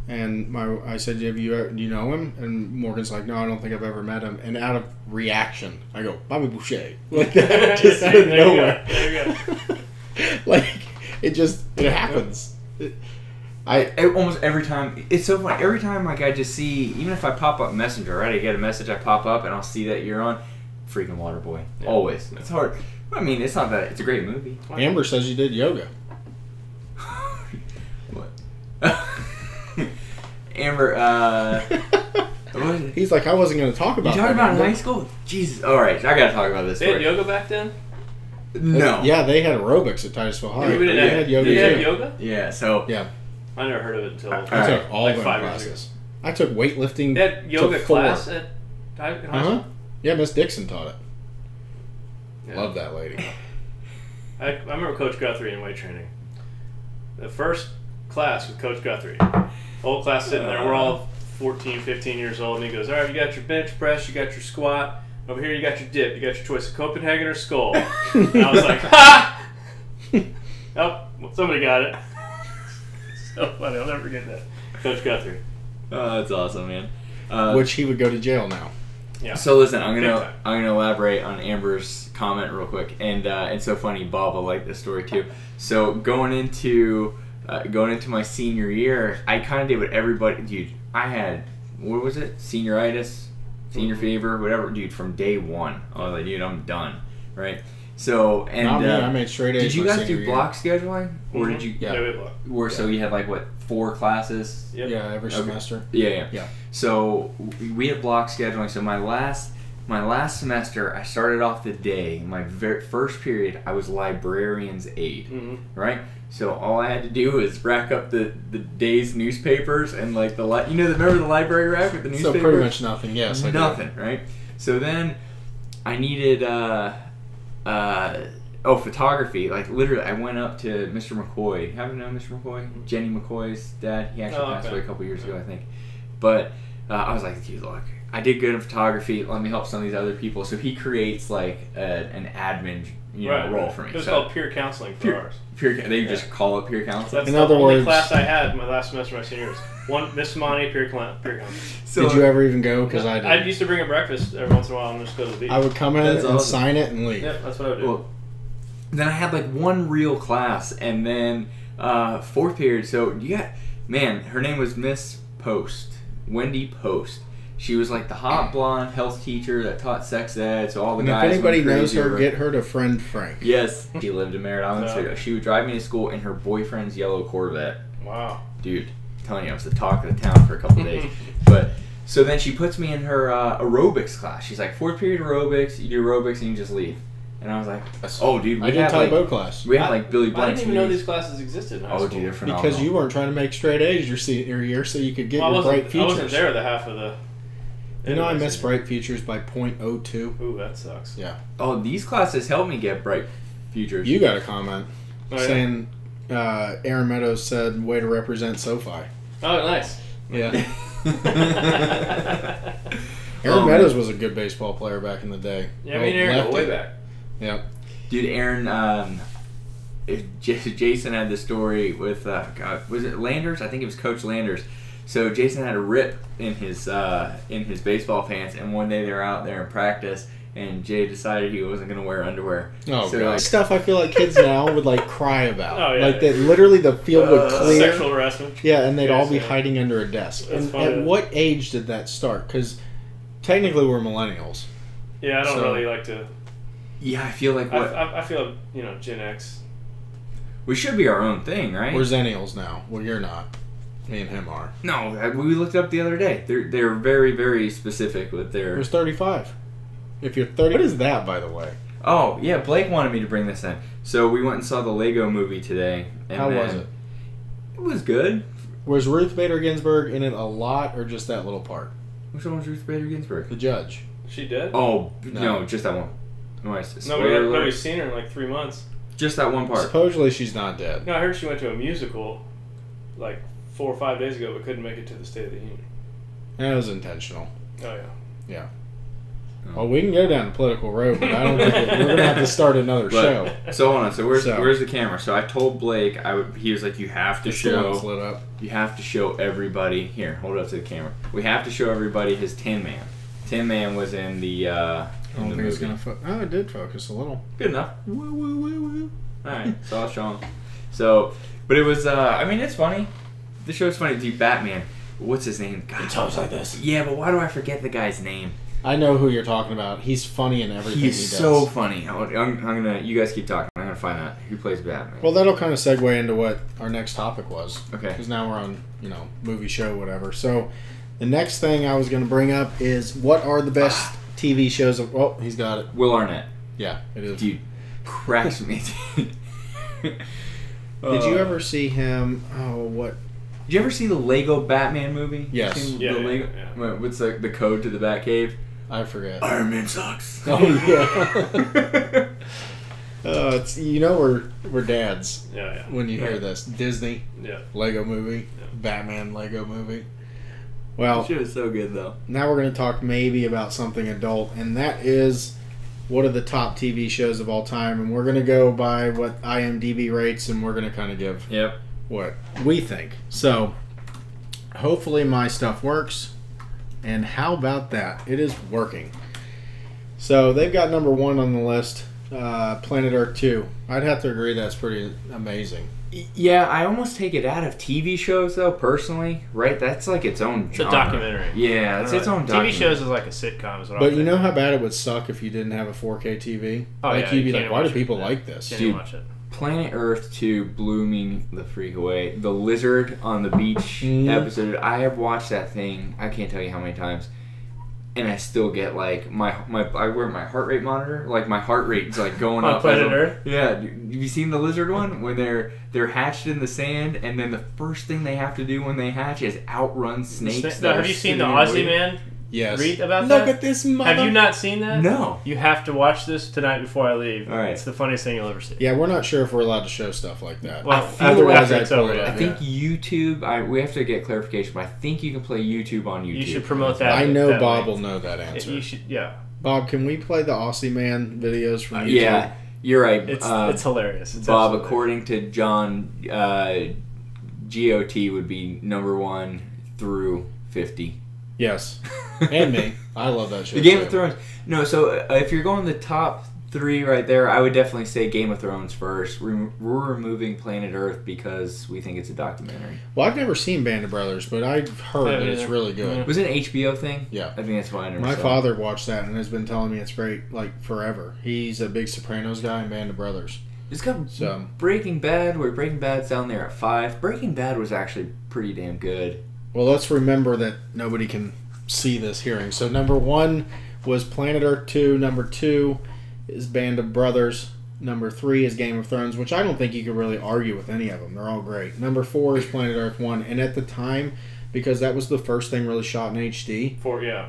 and I said, "Do you know him?" And Morgan's like, "No, I don't think I've ever met him." And out of reaction, I go, "Bobby Boushie," like that, just out of nowhere. There you go. Like it happens. Almost every time, it's so funny. Every time, like I just see, even if I pop up Messenger, right? I get a message, I pop up, and I'll see that you're on. Freaking Waterboy, always. It's hard. I mean, it's not that. It's a great movie. Amber says you did yoga. What? Amber, He's like, I wasn't going to talk about. You talking about in high school? Jesus. All right, I got to talk about this. They had yoga back then. No. Yeah, they had aerobics at Titusville High. Yeah, they had yoga. They had yoga? Yeah. So. Yeah. I never heard of it until I took all like of 5 classes. years ago. I took weightlifting. They had yoga class at high school? Yeah, Miss Dixon taught it. Yeah. Love that lady. I remember Coach Guthrie in weight training. The first class with Coach Guthrie. Whole class sitting there. We're all 14, 15 years old. And he goes, all right, you got your bench press, you got your squat. Over here you got your dip. You got your choice of Copenhagen or skull. And I was like, ha! Oh, well, somebody got it. So funny. I'll never forget that. Coach Guthrie. Oh, that's awesome, man. Which he would go to jail now. Yeah. So listen, I'm gonna elaborate on Amber's comment real quick, and it's so funny. Bob will like this story too. So going into my senior year, I kind of did what everybody. Dude, I had what was it? Senioritis, senior fever, whatever. Dude, from day one, I was like, dude, I'm done. Right. So and not me, I made straight A's. Did you guys do block scheduling, or did you? Yeah, we block. So you had like what 4 classes? Yep. Yeah, every semester. Yeah. So we had block scheduling. So my last semester, I started off the day. My first period, I was librarian's aide, right? So all I had to do was rack up the day's newspapers and like remember the library rack with the newspapers? So pretty much nothing. Yes, nothing, right? So then I needed Oh, photography. Like, literally, I went up to Mr. McCoy. Haven't known Mr. McCoy? Jenny McCoy's dad. He actually passed away a couple years ago, I think. But I was like, dude, look, I did good in photography. Let me help some of these other people. So he creates, like, an admin role for me. It was called peer counseling for ours. They just call it peer counseling? That's the only class I had my last semester of my senior year. One, Miss Monty, peer counseling. So, did you ever even go? Because I did. I used to bring a breakfast every once in a while and just go to the beach. I would come in and sign it and leave. Yeah, that's what I would do. Well, then I had like one real class, and then fourth period. So you got, man, her name was Miss Post, Wendy Post. She was like the hot blonde health teacher that taught sex ed. So all the guys. If anybody went knows crazy her, over. get her to friend Frank. Yes, she lived in Merritt Island. So she would drive me to school in her boyfriend's yellow Corvette. Wow, dude, I'm telling you, I was the talk of the town for a couple of days. But so then she puts me in her aerobics class. She's like, fourth period aerobics. You do aerobics and you just leave. And I was like, oh, dude, I did Thai boat class. We had like Billy Blanks. I didn't even know these classes existed in high school. Dude, they're phenomenal. Because you weren't trying to make straight A's your senior year, so you could get your bright futures. I wasn't there the half of the. You know, I missed bright futures by .02. Ooh, that sucks. Yeah. Oh, these classes helped me get bright futures. You got a comment saying Aaron Meadows said, "Way to represent SoFi." Oh, nice. Yeah. Aaron Meadows was a good baseball player back in the day. Yeah, I mean, Aaron, way back. Yep. Dude, Aaron, Jason had the story with, was it Landers? I think it was Coach Landers. So Jason had a rip in his baseball pants, and one day they were out there in practice, and Jay decided he wasn't going to wear underwear. Oh, so, God. Like, stuff I feel like kids now would, like, cry about. Oh, yeah. Like, that literally the field would clear. Sexual harassment. Yeah, and they'd all be hiding under a desk. That's And funny. at what age did that start? Because technically we're millennials. Yeah, I don't really like to... Yeah, I feel like I feel, Gen X. We should be our own thing, right? We're Zennials now. Well, you're not. Me and him are. No, we looked it up the other day. They're very, very specific with their... It was 35. If you're 30... What is that, by the way? Oh, yeah, Blake wanted me to bring this in. So we went and saw the Lego movie today. And How was it? It was good. Was Ruth Bader Ginsburg in it a lot, or just that little part? Which one was Ruth Bader Ginsburg? The judge. She dead? Oh, no just that one. Nobody's seen her in like 3 months. Just that one part. Supposedly she's not dead. No, I heard she went to a musical like 4 or 5 days ago, but couldn't make it to the State of the Union. That was intentional. Oh, yeah. Yeah. Well, we can go down the political road, but I don't think we're going to have to start another show. So hold on. So where's the camera? So I told Blake, he was like, you have to show everybody. Here, hold it up to the camera. We have to show everybody his Tin Man. Tin Man was in the I don't think it's going to it did focus a little. Good enough. Woo, woo, woo, woo. All right, so I'll show him. So, but it was, I mean, it's funny. The show's funny. Dude, Batman. What's his name? God, he talks like this. Yeah, but why do I forget the guy's name? I know who you're talking about. He's funny in everything he does. He's so funny. I'm gonna. You guys keep talking. I'm gonna find out who plays Batman. Well, that'll kind of segue into what our next topic was. Okay. Because now we're on, movie show, whatever. So, the next thing I was going to bring up is what are the best TV shows of... Oh, he's got it. Will Arnett. Yeah, it is. Dude, cracks me. Did you ever see him... Oh, what... Did you ever see the Lego Batman movie? Yes. Yeah. What's the code to the Batcave? I forget. Iron Man sucks. Oh, yeah. It's we're dads. Yeah. When you hear this. Disney. Yeah. Lego movie. Yeah. Batman Lego movie. Well, that shit was so good, though. Now we're going to talk maybe about something adult, and that is what are the top TV shows of all time, and we're going to go by what IMDB rates, and we're going to kind of give what we think. So, hopefully my stuff works, and how about that? It is working. So, they've got number 1 on the list, Planet Earth 2. I'd have to agree that's pretty amazing. Yeah, I almost take it out of TV shows, though, personally. Right? That's like its own genre. It's a documentary. Yeah, it's its own documentary. TV shows is like a sitcom. Is what but you know how bad it would suck if you didn't have a 4K TV? Oh, like, you'd be like, why do people like this? Dude, watch it. Planet Earth 2 blew me the freak away. The lizard on the beach episode, I have watched that thing, I can't tell you how many times. And I still get like I wear my heart rate monitor, like my heart rate's like going up. Planet Earth? Yeah, have you seen the lizard one when they're hatched in the sand, and then the first thing they have to do when they hatch is outrun snakes? Have you seen the Aussie Man? Yes. read about that? Look at this mother. Have you not seen that? No. You have to watch this tonight before I leave. All right. It's the funniest thing you'll ever see. Yeah, we're not sure if we're allowed to show stuff like that. Well, feel otherwise after it's over, pull it yeah. up. I think YouTube. We have to get clarification, but I think you can play YouTube on YouTube. You should promote that. I know that Bob way. will know that answer. You should, yeah. Bob, can we play the Aussie Man videos from YouTube? Yeah, you're right. It's hilarious. It's Bob, absolutely according to John, GOT would be number 1 through 50. Yes. And me. I love that show. The Game too. of Thrones. No, so if you're going the top 3 right there, I would definitely say Game of Thrones first. We're removing Planet Earth because we think it's a documentary. Well, I've never seen Band of Brothers, but I've heard that it's really good. Was it an HBO thing? Yeah. I think that's why I never My saw father watched that and has been telling me it's great, like, forever. He's a big Sopranos guy and Band of Brothers. It's got So. Breaking Bad, where Breaking Bad's down there at 5. Breaking Bad was actually pretty damn good. Well, let's remember that nobody can see this hearing. So number 1 was Planet Earth 2. Number 2 is Band of Brothers. Number 3 is Game of Thrones, which I don't think you could really argue with any of them. They're all great. Number 4 is Planet Earth 1. And at the time, because that was the first thing really shot in HD,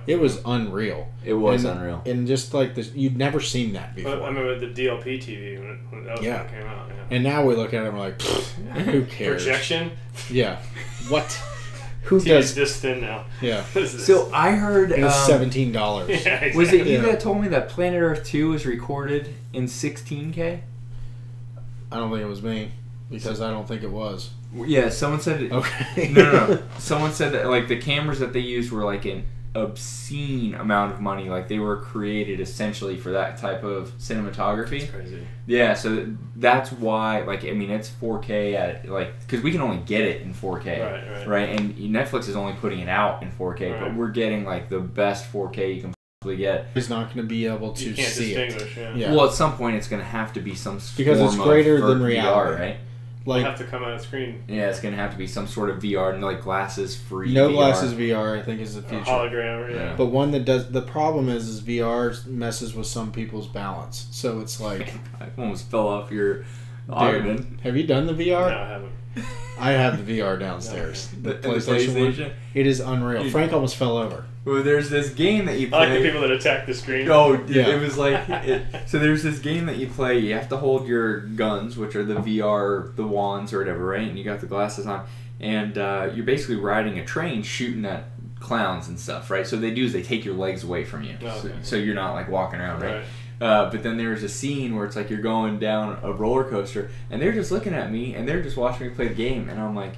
it was unreal. It was unreal. And just like this, you'd never seen that before. But I remember the DLP TV when that was when it came out. Yeah. And now we look at it and we're like, who cares? Projection? Yeah. What? Who TV's does this thin now. Yeah. What is this? So I heard... It was $17. Yeah, exactly. Was it you that told me that Planet Earth 2 was recorded in 16K? I don't think it was me, because I don't think it was. Yeah, someone said it. Okay. No. Someone said that like the cameras that they used were like an obscene amount of money. Like they were created essentially for that type of cinematography. That's crazy. Yeah, so that's why. Like I mean, it's 4K at like because we can only get it in 4K, right? And Netflix is only putting it out in 4K, but we're getting like the best 4K you can possibly get. He's not going to be able to see it. Yeah. Well, at some point, it's going to have to be some because it's greater than reality, VR, right? Like, it'll have to come out of screen. Yeah, it's going to have to be some sort of VR and like glasses free. No VR. glasses VR, I think, is the future. Hologram, yeah. But one that does. The problem is VR messes with some people's balance. So it's like I almost fell off your ottoman. Have you done the VR? No, I haven't. I have the VR downstairs. The PlayStation one. It is unreal. Frank almost fell over. Well, there's this game that you play. I like the people that attack the screen. Oh, yeah. It was like... so there's this game that you play. You have to hold your guns, which are the VR, the wands or whatever, right? And you got the glasses on. And you're basically riding a train shooting at clowns and stuff, right? So what they do is they take your legs away from you. Oh, okay. So you're not like walking around, right? But then there's a scene where it's like you're going down a roller coaster and they're just looking at me and they're just watching me play the game and I'm like...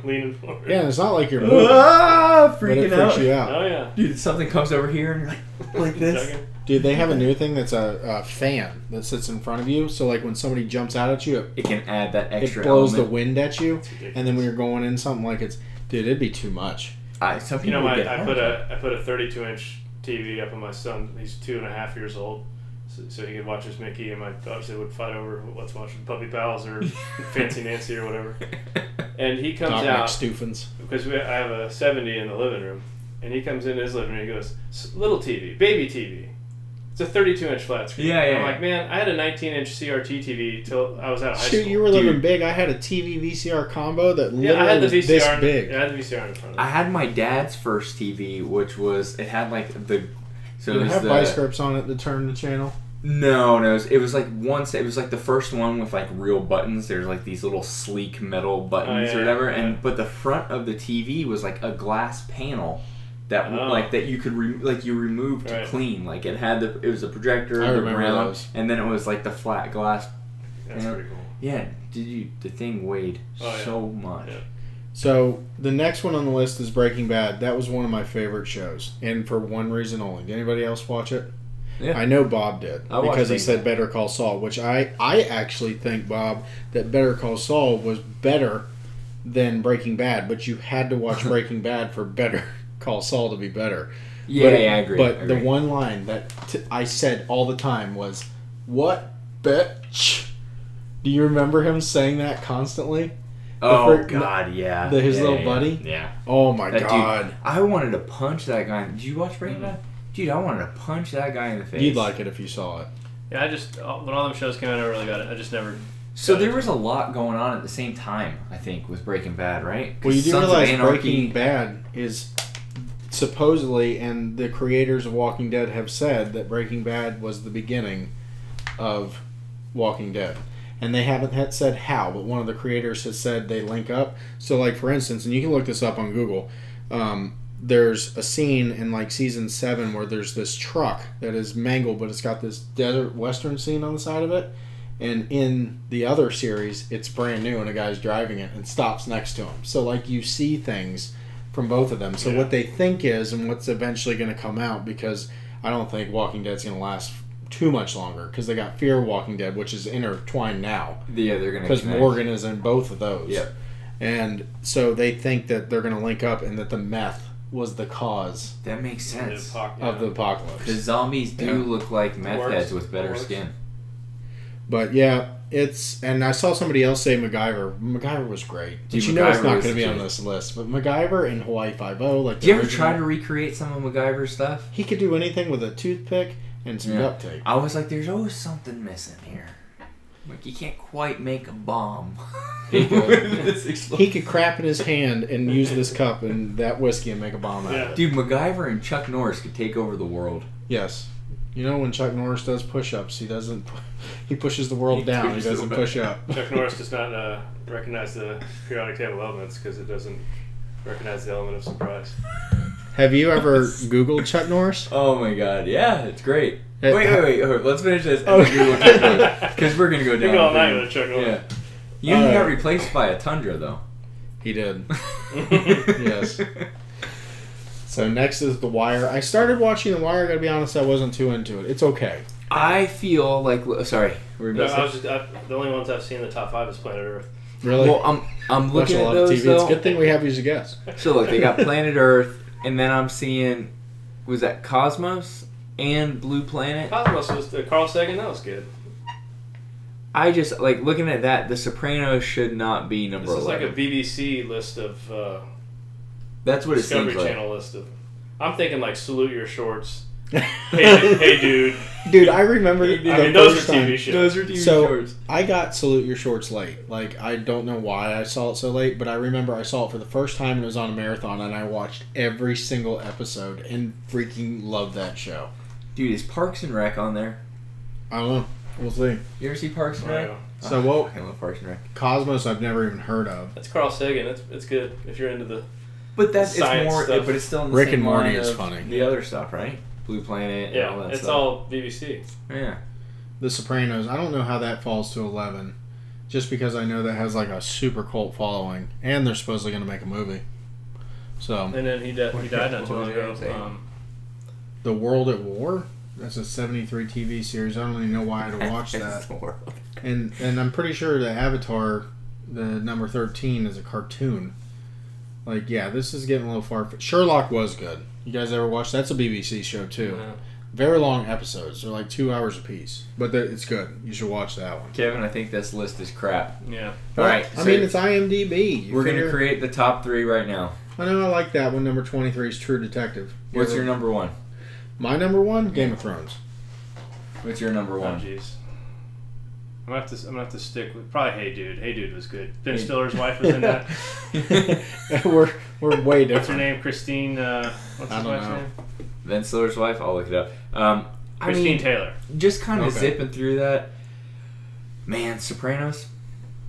leaning forward. Yeah, it's not like you're moving. Freaking but it freaks you out. Oh, yeah. Dude, something comes over here and you're like this. Dude, they have a new thing that's a fan that sits in front of you. So, like, when somebody jumps out at you, It can add that extra it blows element. the wind at you. And then when you're going in something like it's... Dude, it'd be too much. Some people You know, would get I heart put a 32-inch TV up on my son. He's 2.5 years old. So he could watch his Mickey, and my obviously would fight over let's watch Puppy Pals or Fancy Nancy or whatever. And he comes Dominic out Stufens. because I have a 70 in the living room, and he comes in his living room. And he goes, "Little TV, baby TV. It's a 32-inch flat screen." Yeah, yeah. I'm like, man, I had a 19-inch CRT TV till I was out of high Shoot, school. you were living big. I had a TV VCR combo that literally I had the was VCR. this big. Yeah, I had the VCR in front of I me. had my dad's first TV, which was it had like the so Did it it was have the, vice grips on it to turn the channel? No, it was like it was like the first one with like real buttons. There's like these little sleek metal buttons or whatever, and but the front of the TV was like a glass panel that like that you could you remove to clean. Like it had it was a projector, I the remember round, those. and then it was like the flat glass. That's pretty cool. Yeah, the thing weighed so much. Yeah. So the next one on the list is Breaking Bad. That was one of my favorite shows, and for one reason only. Did anybody else watch it? Yeah. I know Bob did I watched because he it. said Better Call Saul, which I actually think, Bob, that Better Call Saul was better than Breaking Bad, but you had to watch Breaking Bad for Better Call Saul to be better. Yeah, but, I agree. But the one line that I said all the time was, "What, bitch?" Do you remember him saying that constantly? Oh God, yeah. His little buddy. Yeah. Oh my That God. Dude, I wanted to punch that guy. Did you watch Breaking Bad? Dude, I wanted to punch that guy in the face. You'd like it if you saw it. Yeah, when all them shows came out, I never really got it. I just never. So there was a lot going on at the same time, I think, with Breaking Bad, right? Well, you do Sons of realize Anarchy- Breaking Bad is supposedly, and the creators of Walking Dead have said that Breaking Bad was the beginning of Walking Dead. And they haven't said how, but one of the creators has said they link up. So, like, for instance, and you can look this up on Google, there's a scene in, like, season 7 where there's this truck that is mangled, but it's got this desert western scene on the side of it. And in the other series, it's brand new, and a guy's driving it and stops next to him. So, like, you see things from both of them. So what they think is, and what's eventually going to come out, because I don't think Walking Dead's going to last too much longer, because they got Fear of Walking Dead, which is intertwined now. Yeah, they're going to, because Morgan is in both of those. Yep. And so they think that they're going to link up, and that the meth was the cause. That makes sense. Of the apocalypse. Because zombies do look like meth heads with better skin. But yeah, and I saw somebody else say MacGyver. MacGyver was great. Dude, you know it's not going to be on this list, but MacGyver and Hawaii Five-0, like, did you ever try to recreate some of MacGyver's stuff? He could do anything with a toothpick and some duct tape. I was like, there's always something missing here. Like, you can't quite make a bomb. He could crap in his hand and use this cup and that whiskey and make a bomb out of it. Dude, MacGyver and Chuck Norris could take over the world. Yes. You know, when Chuck Norris does push-ups, he pushes the world down. He doesn't push up. Chuck Norris does not recognize the periodic table elements because it doesn't recognize the element of surprise. Have you ever Googled Chuck Norris? Oh my god, yeah, it's great. Wait, let's finish this and Google Chuck Norris. Because we're going to go down. You go all night with Chuck Norris. Yeah. You got replaced by a Tundra, though. He did. Yes. So next is The Wire. I started watching The Wire. I gotta be honest, I wasn't too into it. It's okay. I feel like... Sorry. The only ones I've seen in the top 5 is Planet Earth. Really? Well, I'm looking at those, TV. though. It's a good thing we have you as a guest. So look, they got Planet Earth, and then I'm seeing... Was that Cosmos and Blue Planet? Cosmos was... Carl Sagan, that was good. I just... Like, looking at that, The Sopranos should not be number 11. This is like a BBC list of... That's what it seems like. Discovery Channel list of... I'm thinking like Salute Your Shorts. Hey dude. Dude, I remember those are TV shows. Those are TV shorts. I got Salute Your Shorts late. Like, I don't know why I saw it so late, but I remember I saw it for the first time and it was on a marathon, and I watched every single episode and freaking loved that show. Dude, is Parks and Rec on there? I don't know. We'll see. You ever see Parks and Rec? So what? I love Parks and Rec. Cosmos I've never even heard of. That's Carl Sagan. It's good if you're into the... But that's science it's more, stuff. but it's still in the Rick same and Morty line is of funny. The other stuff, right? Blue Planet. And all that it's stuff. all BBC. Yeah. The Sopranos. I don't know how that falls to 11, just because I know that has like a super cult following, and they're supposedly going to make a movie. So. And then he died not too long ago. The World at War. That's a 73 TV series. I don't even know why I'd watch that. And I'm pretty sure the Avatar, the number 13, is a cartoon. Like, yeah, this is getting a little far. Sherlock was good. You guys ever watch? That's a BBC show too. Yeah. Very long episodes. They're like 2 hours apiece, but it's good. You should watch that one. Kevin, I think this list is crap. Yeah. All right. I mean, it's IMDb. We're gonna create the top 3 right now. I know. I like that one. Number 23 is True Detective. What's your number 1? My number 1, Game of Thrones. What's your number 1? Oh, jeez. I'm gonna have to stick with probably Hey Dude. Hey Dude was good. Ben Stiller's wife was in that. we're way different. What's her name? Christine. What's his wife's name? Ben Stiller's wife. I'll look it up. Christine Taylor. Just kind of zipping through that. Man, Sopranos.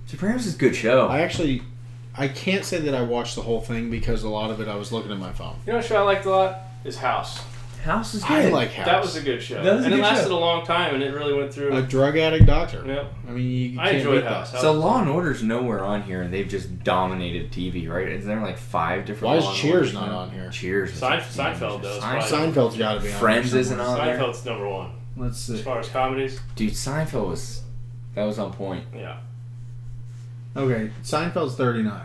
Sopranos is a good show. I can't say that I watched the whole thing because a lot of it I was looking at my phone. You know what show I liked a lot is House. House is good. I like House. That was a good show. And it lasted a long time, and it really went through... A drug addict doctor. Yep. I mean, I enjoyed House. So Law and Order's nowhere on here, and they've just dominated TV, right? Is there like 5 different Why is Cheers not on here? Cheers. Seinfeld, though. Seinfeld's got to be on Friends there. isn't on there. Seinfeld's number 1. Let's see. As far as comedies. Dude, Seinfeld was on point. Yeah. Okay, Seinfeld's 39.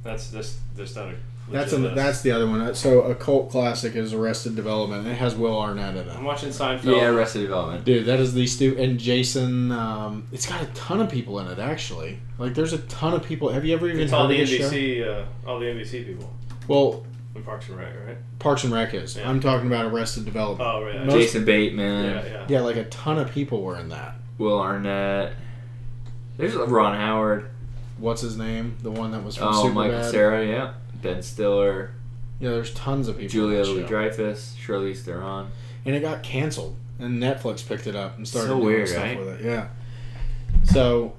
That's not a... That's the other one. So a cult classic is Arrested Development. It has Will Arnett in it. I'm watching Seinfeld. Yeah, Arrested Development. Dude, that is and Jason. It's got a ton of people in it actually. Like, there's a ton of people. Have you ever even heard of this show? All the NBC people. Well, in Parks and Rec, right? Parks and Rec is. Yeah. I'm talking about Arrested Development. Oh, right. Jason Bateman. Yeah, like a ton of people were in that. Will Arnett. There's Ron Howard. What's his name? The one that was from Michael Superbad. Cera, yeah. Ben Stiller. Yeah, there's tons of people. Julia on that show. Louis-Dreyfus, Charlize Theron. And it got canceled, and Netflix picked it up and started So doing weird, stuff right? with it. Yeah. So,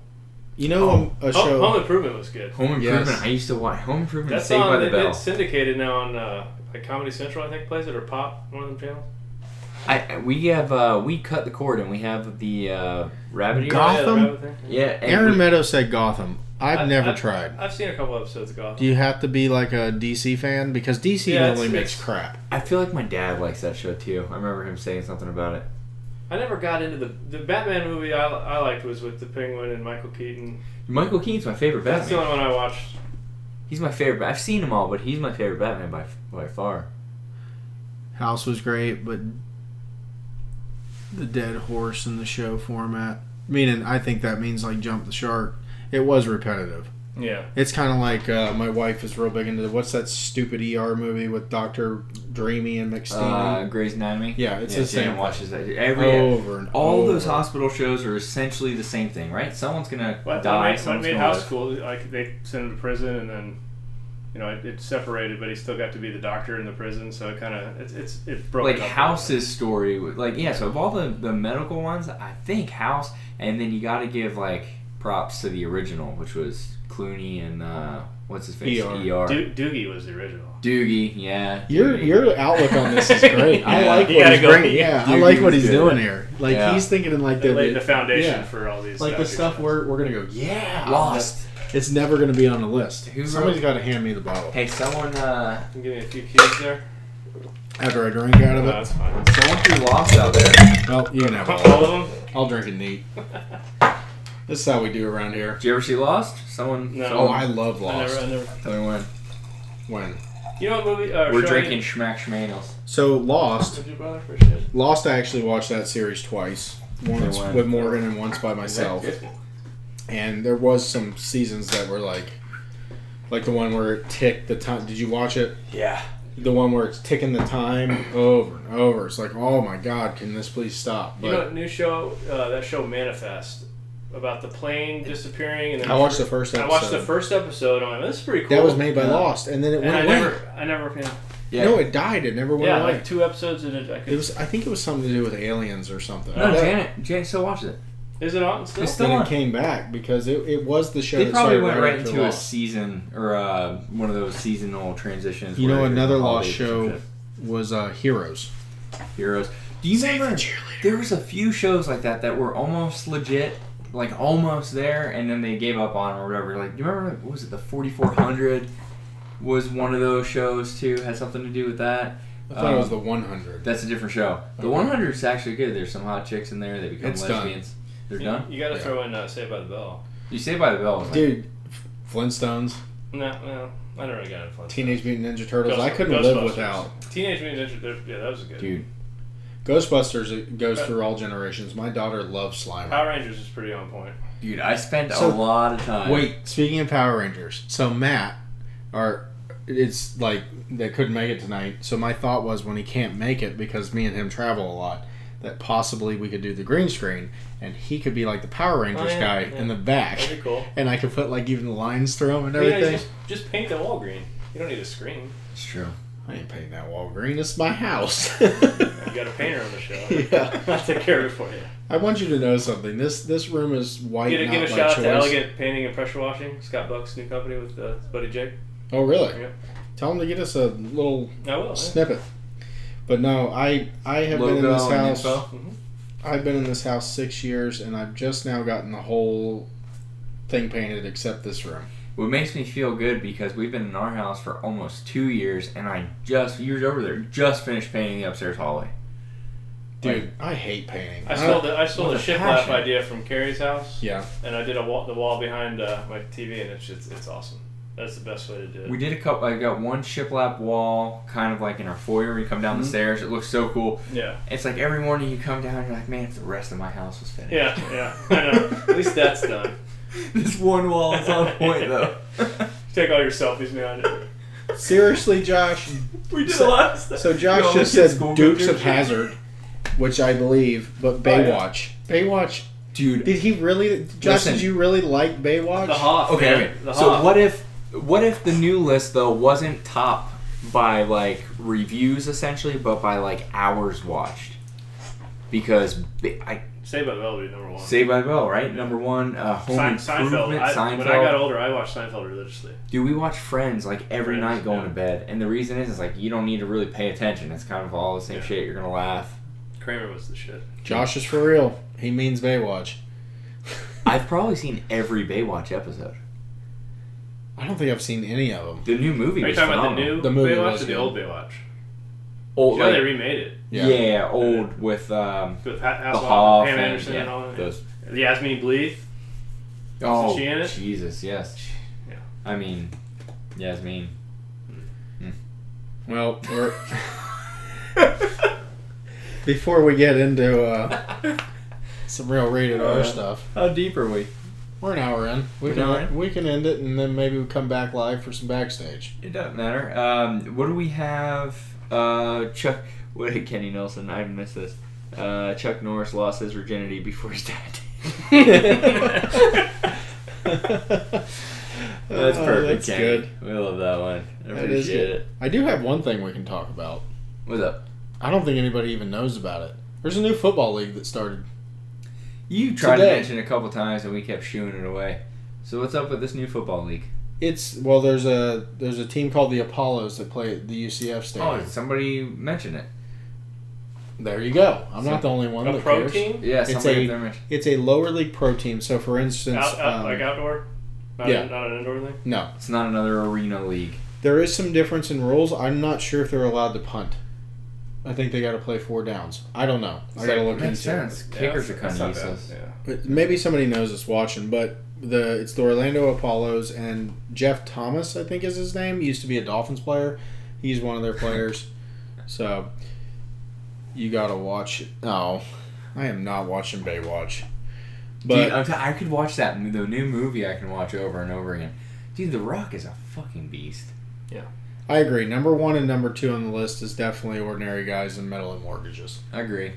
you know, a show. Home Improvement was good. Home Improvement. Yes. I used to watch Home Improvement. That's Saved by on. the Bell. It's syndicated now on like Comedy Central, I think, plays it, or Pop, one of them channels. We cut the cord and we have the rabbit ear. Gotham? Yeah, and Aaron Meadows said Gotham. I've never tried. I've seen a couple episodes of Gotham. Do you have to be like a DC fan? Because DC normally makes crap. I feel like my dad likes that show too. I remember him saying something about it. I never got into the Batman movie. I liked was with the Penguin and Michael Keaton. Michael Keaton's my favorite Batman. That's the only one I watched. He's my favorite. I've seen them all, but he's my favorite Batman by far. House was great, but the dead horse in the show format. Meaning, I think that means like jump the shark. It was repetitive. Yeah. It's kind of like my wife is real big into what's that stupid ER movie with Dr. Dreamy and McSteamy? Grey's Anatomy. Yeah, it's the same. Jan watches that Over and all over. those hospital shows are essentially the same thing, right? Someone's gonna die. When Someone's made gonna House live. School, like they sent him to prison, and then it's separated, but he still got to be the doctor in the prison. So it kind of it broke. Like it up House's story, so of all the medical ones, I think House, and then you got to give like props to the original, which was Clooney and what's his face? ER. Doogie was the original. Doogie, yeah. Your outlook on this is great. I like You what gotta he's go bringing. eat. Yeah, I Doogie like what was he's good. doing here. Like he's thinking in like They laid the foundation yeah. for all these. Like the stuff we're gonna go. Yeah, Lost. It's never gonna be on the list. Who Somebody's got to hand me the bottle Hey, someone Give me a few cues there. after I drink out of No, it. that's fine. threw Lost out there. Well, you can have All of them? I'll drink it neat. This is how we do around here. Did you ever see Lost? Someone. No. Oh, I love Lost. I never. Tell me when. When? You know what movie? We're show drinking Schmack Schmanels. So Lost. Would you bother for shit? Lost. I actually watched that series twice. Once when? with Morgan and once by myself. And there was some seasons that were like the one where it ticked the time. Did you watch it? Yeah. The one where it's ticking the time over and over. It's like, oh my God, can this please stop? But You know what new show? That show Manifest about the plane disappearing. And then I watched the first episode. I watched the first episode. I'm like, this is pretty cool. That was made by Lost, and then it And went away. I never. Yeah. No, it died. It never went away. Like 2 episodes in it. It was. I think it was something to do with aliens or something. No, That- Janet still watches it. Is it on still? It's still Then on. it came back because it was the show They that probably started went right after into a Lost. season or one of those seasonal transitions. You know, where another the Lost holidays or show some shit. was Heroes. Heroes. Do you Save remember? the cheerleader. There was a few shows like that were almost legit, like almost there, and then they gave up on them or whatever. Like, do you remember? What was it? The 4400 was one of those shows too. Had something to do with that. I thought it was the 100. That's a different show. The Okay. 100 is actually good. There's some hot chicks in there. They become It's done. lesbians. They're done. You got to Yeah. throw in Saved by the Bell. You Saved by the Bell. Was like, Dude, Flintstones, No, I never really got into Flintstones. Teenage Mutant Ninja Turtles. I Ghostbusters. couldn't live without. Teenage Mutant Ninja Turtles. Yeah, that was good. Dude, Ghostbusters, it goes through all generations. My daughter loves Slimer. Power Rangers is pretty on point. dude, I spent So- a lot of time. Wait, speaking of Power Rangers, so Matt, it's like they couldn't make it tonight. So my thought was when he can't make it because me and him travel a lot, that possibly we could do the green screen and he could be like the Power Rangers guy in the back, That'd be cool. and I could put like even the lines through him and You know, everything. just paint the wall green. You don't need a screen. It's true. I ain't painting that wall green. It's my house. You got a painter on the show. Yeah. I'll take care of it for you. I want you to know something. This room is white. Give not a by shout out choice. to Elegant Painting and Pressure Washing, Scott Buck's new company with his buddy Jake. Oh really? Yeah. Tell him to get us a little I will. Yeah. snippet. But no, I have been in Logo this and house. info. Mhm. I've been in this house 6 years, and I've just now gotten the whole thing painted except this room. What makes me feel good because we've been in our house for almost 2 years, and I just over there just finished painting the upstairs hallway. Dude, I hate painting. I stole the with a shiplap passion. idea from Carrie's house. Yeah. And I did the wall behind my TV, and it's awesome. That's the best way to do it. We did a couple. I got one shiplap wall, kind of like in our foyer. You come down the stairs. It looks so cool. Yeah. It's like every morning you come down, you're like, man, if the rest of my house was finished. Yeah. I know. At least that's done. This one wall is on point though. Take all your selfies behind it. Seriously, Josh? We did a lot of stuff. So Josh Yo, just look at said school Dukes of pictures. Hazzard, which I believe, but yeah. Baywatch. Baywatch. Dude, Did he really? Josh, Listen. did you really like Baywatch? The Hoff. okay. man. Okay. The So Hoff. what if the new list though wasn't top by like reviews essentially, but by like hours watched. Because Saved by the Bell would be number one. Saved by the Bell, right? Number one. Home Improvement. Seinfeld. When I got older, I watched Seinfeld religiously. Dude, we watch Friends like every night going to bed, and the reason is like you don't need to really pay attention. It's kind of all the same shit. You're gonna laugh. Kramer was the shit. Josh is for real. He means Baywatch. I've probably seen every Baywatch episode. I don't think I've seen any of them. The new movie. Are you talking about the movie Baywatch or the old Baywatch? Old, you know they remade it. Yeah, old with Pam Anderson and all that. Those. Yasmine Bleeth. Oh, is she in it? Jesus, yes. Yeah. I mean, Yasmine. Well, we're before we get into some real rated R stuff. How deep are we? We're an hour in. We can end it, and then maybe we come back live for some backstage. It doesn't matter. What do we have? Chuck. Wait, Kenny Nelson. I missed this. Chuck Norris lost his virginity before his dad. That's perfect, that's Kenny. good. We love that one. I appreciate it. I do have one thing we can talk about. What's up? I don't think anybody even knows about it. There's a new football league that started. You tried to mention it a couple times, and we kept shooing it away. So what's up with this new football league? There's a team called the Apollos that play at the UCF stadium. Oh, somebody mentioned it. There you go. I'm not the only one that pro cares. team? Yeah, It's a lower league pro team. So, for instance, like outdoor, not an indoor thing. No, it's not another arena league. There is some difference in rules. I'm not sure if they're allowed to punt. I think they got to play 4 downs. I don't know. I got to look into sense. it. Kickers are kind of useless. Yeah. Maybe somebody knows us watching, but it's the Orlando Apollos, and Jeff Thomas, I think is his name. He used to be a Dolphins player. He's one of their players. So you got to watch it. No, I am not watching Baywatch. But Dude, I could watch the new movie. I can watch over and over again. Dude, The Rock is a fucking beast. Yeah. I agree. Number 1 and number 2 on the list is definitely Ordinary Guys and Metal and Mortgages. I agree.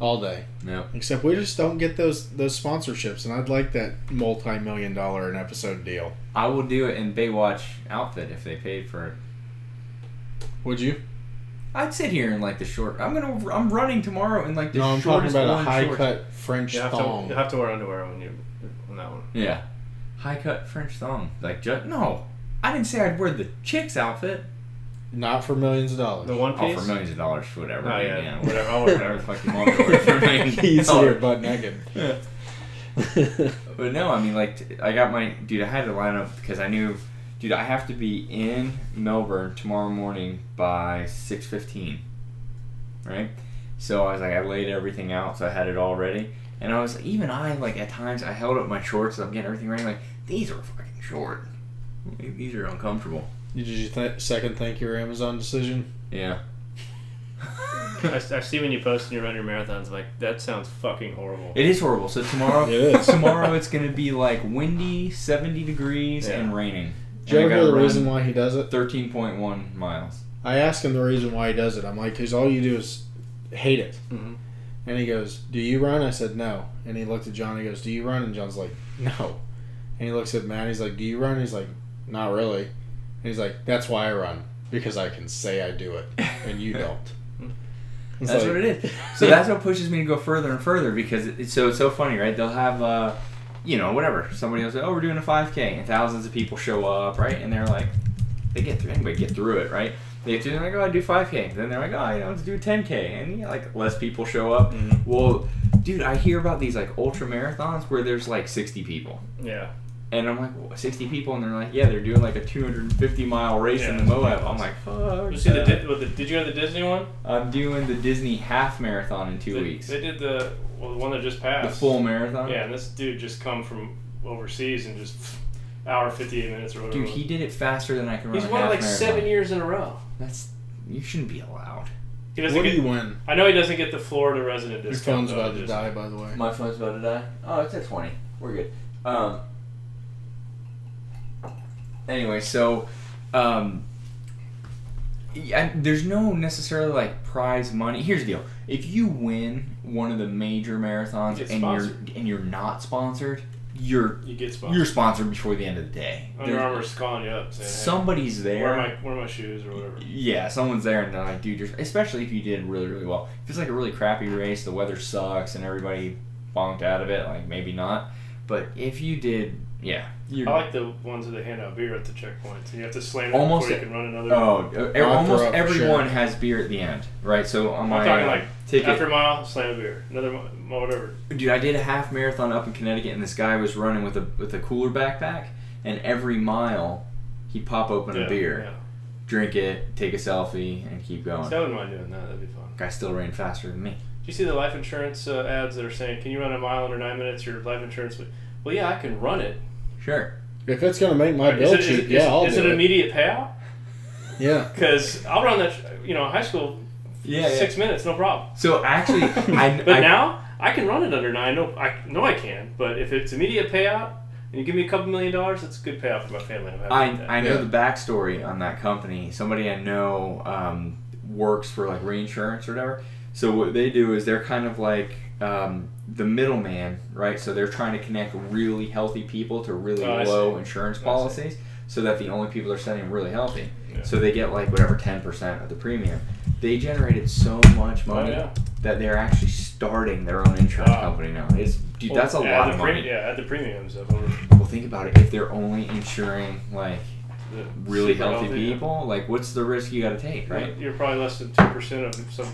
All day. No. Except we just don't get those sponsorships, and I'd like that multi-million-dollar an episode deal. I will do it in Baywatch outfit if they paid for it. Would you? I'd sit here in like the short. I'm running tomorrow in like the shortest. No, I'm talking about a high-cut French thong. You have to wear underwear on that one. Yeah. High-cut French thong. No. I didn't say I'd wear the chick's outfit. Not for millions of dollars. The one piece? Oh, for millions of dollars, whatever. Oh, yeah. Yeah. Whatever. I'll wear whatever the fuck you want to wear for millions of He's dollars. here butt naked. But no, I mean, like, I got my... Dude, I had to line up because I knew... Dude, I have to be in Melbourne tomorrow morning by 6:15. Right? So I was like, I laid everything out, so I had it all ready. And I was... at times, I held up my shorts, so I'm getting everything ready. Like, these are fucking short. These are uncomfortable. Did you second think your Amazon decision? Yeah. I see when you post and you run your marathons, I'm like, that sounds fucking horrible. It is horrible. So tomorrow, tomorrow it's going to be like windy, 70 degrees, and raining. Did you ever hear the reason why he does it? 13.1 miles. I asked him the reason why he does it. I'm like, because all you do is hate it. Mm-hmm. And he goes, do you run? I said, no. And he looked at John and he goes, do you run? And John's like, no. And he looks at Matt and he's like, do you run? And he's like, not really. And he's like, that's why I run. Because I can say I do it. And you don't. That's what it is. So that's what pushes me to go further and further because it's so funny, right? They'll have, whatever. Somebody will say, oh, we're doing a 5K. And thousands of people show up, right? And they're like, get through it, right? They get through, they're like, oh, I do 5K. Then they're like, oh, let's do 10K. And, less people show up. Mm-hmm. Well, dude, I hear about these, ultra marathons where there's, 60 people. Yeah. And I'm like, 60 people? And they're like, yeah, they're doing, a 250-mile race in the Moab. I'm like, fuck. Did you go to the Disney one? I'm doing the Disney half marathon in 2 weeks. They did the one that just passed. The full marathon? Yeah, and this dude just come from overseas and just hour 58 minutes or whatever. Dude, he did it faster than I can run a half marathon. He's won 7 years in a row. You shouldn't be allowed. What do you win? I know he doesn't get the Florida resident Your discount. phone's about to die, by the way. My phone's about to die? Oh, it's at 20. We're good. Anyway, so there's no necessarily prize money. Here's the deal: if you win one of the major marathons and you're not sponsored, you're get sponsored. You're sponsored before the end of the day. Under Armour's calling you up, saying, hey, somebody's there. Where are my shoes or whatever? Yeah, someone's there, and they're like, dude, especially if you did really, really well. If it's like a really crappy race, the weather sucks, and everybody bonked out of it, like maybe not. But if you did, yeah. I like the ones that they hand out beer at the checkpoints. You have to slam it almost before you can run another. Almost everyone has beer at the end, right? So on my I'm talking like ticket, after a mile, slam a beer. Another whatever. Dude, I did a half marathon up in Connecticut, and this guy was running with a cooler backpack, and every mile he'd pop open a beer, drink it, take a selfie, and keep going. So I wouldn't mind doing that. That'd be fun. Guy still ran faster than me. Do you see the life insurance ads that are saying, "Can you run a mile under 9 minutes? Your life insurance." Well, yeah, I can run it. Sure. If it's going to make my bill cheap, I'll do it. Is it an immediate payout? Yeah. Because I'll run that, high school, 6 minutes, no problem. So actually, now I can run it under 9. I know I can. But if it's immediate payout and you give me a couple $1 million, that's a good payout for my family. I know the backstory on that company. Somebody I know works for like reinsurance or whatever. So what they do is they're kind of like the middleman, right? So they're trying to connect really healthy people to really low insurance policies, so that the only people they're sending are really healthy. Yeah. So they get like whatever 10% of the premium. They generated so much money that they're actually starting their own insurance company now. That's a lot of money. Add the premiums. Well, think about it. If they're only insuring like really healthy people, like what's the risk you got to take, right? You're probably less than 2% of some,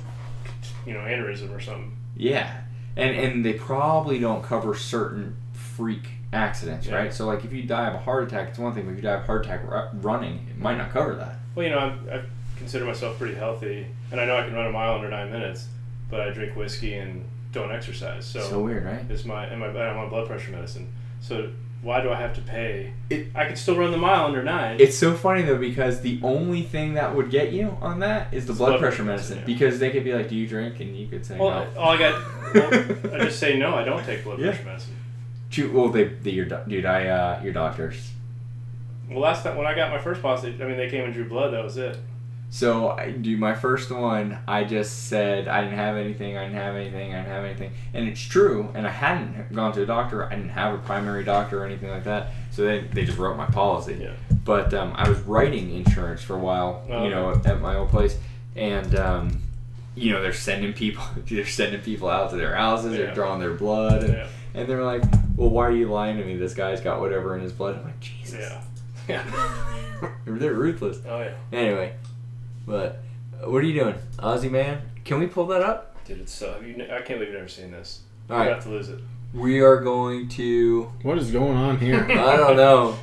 aneurysm or something. Yeah. And they probably don't cover certain freak accidents, right? So, like, if you die of a heart attack, it's one thing, but if you die of a heart attack running, it might not cover that. Well, I consider myself pretty healthy, and I know I can run a mile under 9 minutes, but I drink whiskey and don't exercise. So weird, right? I'm on blood pressure medicine. So why do I have to pay? I could still run the mile under 9. It's so funny, though, because the only thing that would get you on that is the blood pressure medicine. Because they could be like, do you drink? And you could say no. I just say no, I don't take blood pressure medicine. Well, your doctors. Well, last time when I got my first policy, they came and drew blood, that was it. So, my first one, I just said I didn't have anything. And it's true, and I hadn't gone to a doctor. I didn't have a primary doctor or anything like that. So they just wrote my policy. Yeah. But I was writing insurance for a while, at my old place. And, they're sending people out to their houses. They're drawing their blood. And they're like, well, why are you lying to me? This guy's got whatever in his blood. I'm like, Jesus. Yeah. They're ruthless. Oh, yeah. Anyway. But what are you doing, Aussie man? Can we pull that up? Dude, it's I can't believe you've never seen this. All right, you have to lose it. We are going to. What is going on here? I don't know.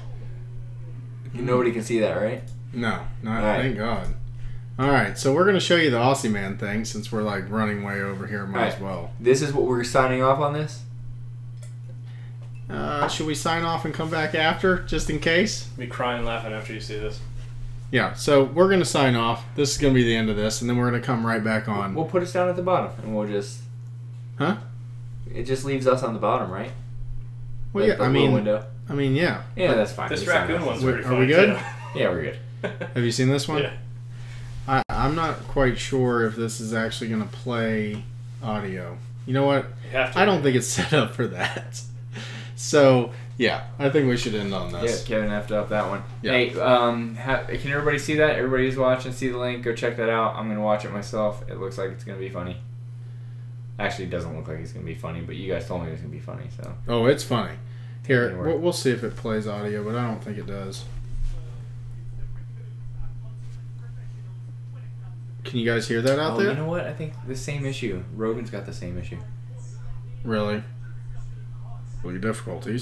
Nobody can see that, right? No, thank God. All right, so we're going to show you the Aussie man thing since we're like running way over here. Might as well. This is what we're signing off on this. Should we sign off and come back after, just in case? Be crying and laughing after you see this. Yeah, so we're going to sign off. This is going to be the end of this, and then we're going to come right back on. We'll put us down at the bottom, and we'll just... Huh? It just leaves us on the bottom, right? Well, like window. Yeah. Yeah, that's fine. This raccoon one's pretty funny. Are we good? Yeah, we're good. Have you seen this one? Yeah. I'm not quite sure if this is actually going to play audio. You know what? I don't think it's set up for that. So... yeah, I think we should end on this. Yeah, Kevin effed up that one. Yeah. Hey, can everybody see that? Everybody who's watching, see the link. Go check that out. I'm going to watch it myself. It looks like it's going to be funny. Actually, it doesn't look like it's going to be funny, but you guys told me it was going to be funny. So. Oh, it's funny. Here, we'll see if it plays audio, but I don't think it does. Can you guys hear that out there? You know what? I think the same issue. Rogan's got the same issue. Really? Well, your difficulties.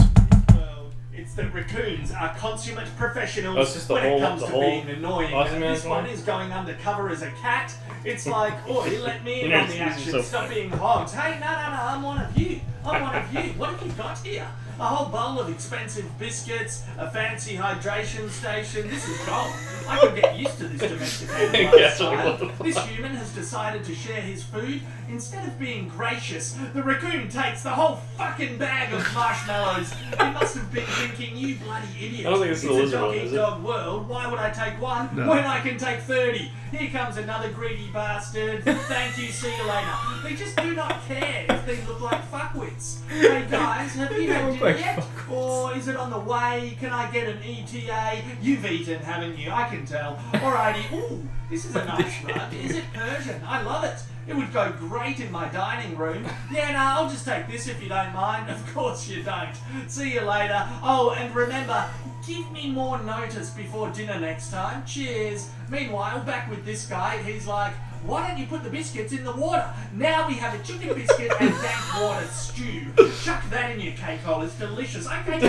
It's that raccoons are consummate professionals it comes to being annoying. This one is is going undercover as a cat. It's like, oh, he let me in on the action. Stop being hogs. Hey, no, I'm one of you. What have you got here? A whole bowl of expensive biscuits, a fancy hydration station. This is gold. I can get used to this domesticated lifestyle. This human has decided to share his food. Instead of being gracious, the raccoon takes the whole fucking bag of marshmallows. He must have been thinking, you bloody idiot. I don't think it's a dog-eat-dog world. Why would I take one when I can take 30? Here comes another greedy bastard. Thank you, see you later. They just do not care if they look like fuckwits. Hey guys, have you had dinner yet? Or is it on the way? Can I get an ETA? You've eaten, haven't you? I can tell. Alrighty. Ooh, this is a nice rug. Is it Persian? I love it. It would go great in my dining room. Yeah, no, I'll just take this if you don't mind. Of course you don't. See you later. Oh, and remember, give me more notice before dinner next time. Cheers. Meanwhile, back with this guy, he's like, why don't you put the biscuits in the water? Now we have a chicken biscuit and dank water stew. Chuck that in your cake hole. It's delicious. Okay,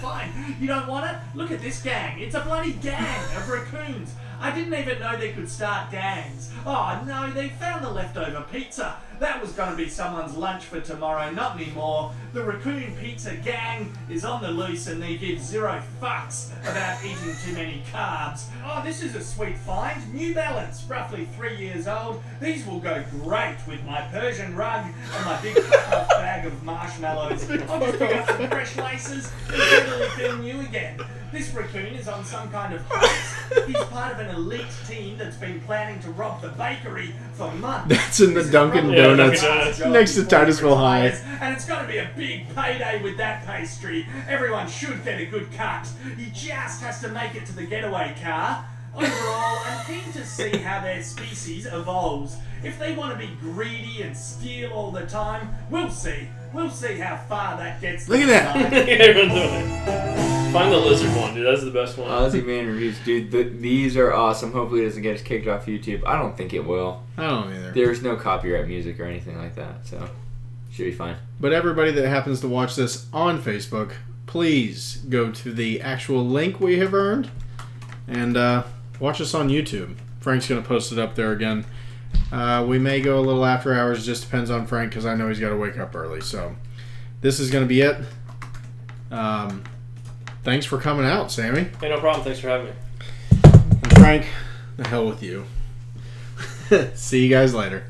fine. You don't want it? Look at this gang. It's a bloody gang of raccoons. I didn't even know they could start gangs. Oh no, they found the leftover pizza. That was going to be someone's lunch for tomorrow, not anymore. The Raccoon Pizza Gang is on the loose and they give 0 fucks about eating too many carbs. Oh, this is a sweet find. New Balance, roughly 3 years old. These will go great with my Persian rug and my big puff bag of marshmallows. I'll just pick up some fresh laces and generally feel new again. This raccoon is on some kind of heist. He's part of an elite team that's been planning to rob the bakery for months. That's in the Dunkin' Donuts next to Titusville High. And it's going to be a big payday with that pastry. Everyone should get a good cut. He just has to make it to the getaway car. Overall, I'm keen to see how their species evolves. If they want to be greedy and steal all the time, we'll see. We'll see how far that gets. Look at that. Find the lizard one, dude. That's the best one. Aussie Man Reviews, dude. These are awesome. Hopefully it doesn't get us kicked off YouTube. I don't think it will. I don't either. There's no copyright music or anything like that, so should be fine. But everybody that happens to watch this on Facebook, please go to the actual link we have earned and watch us on YouTube. Frank's going to post it up there again. We may go a little after hours. Just depends on Frank because I know he's got to wake up early. So this is going to be it. Thanks for coming out, Sammy. Hey, no problem. Thanks for having me. And Frank, the hell with you. See you guys later.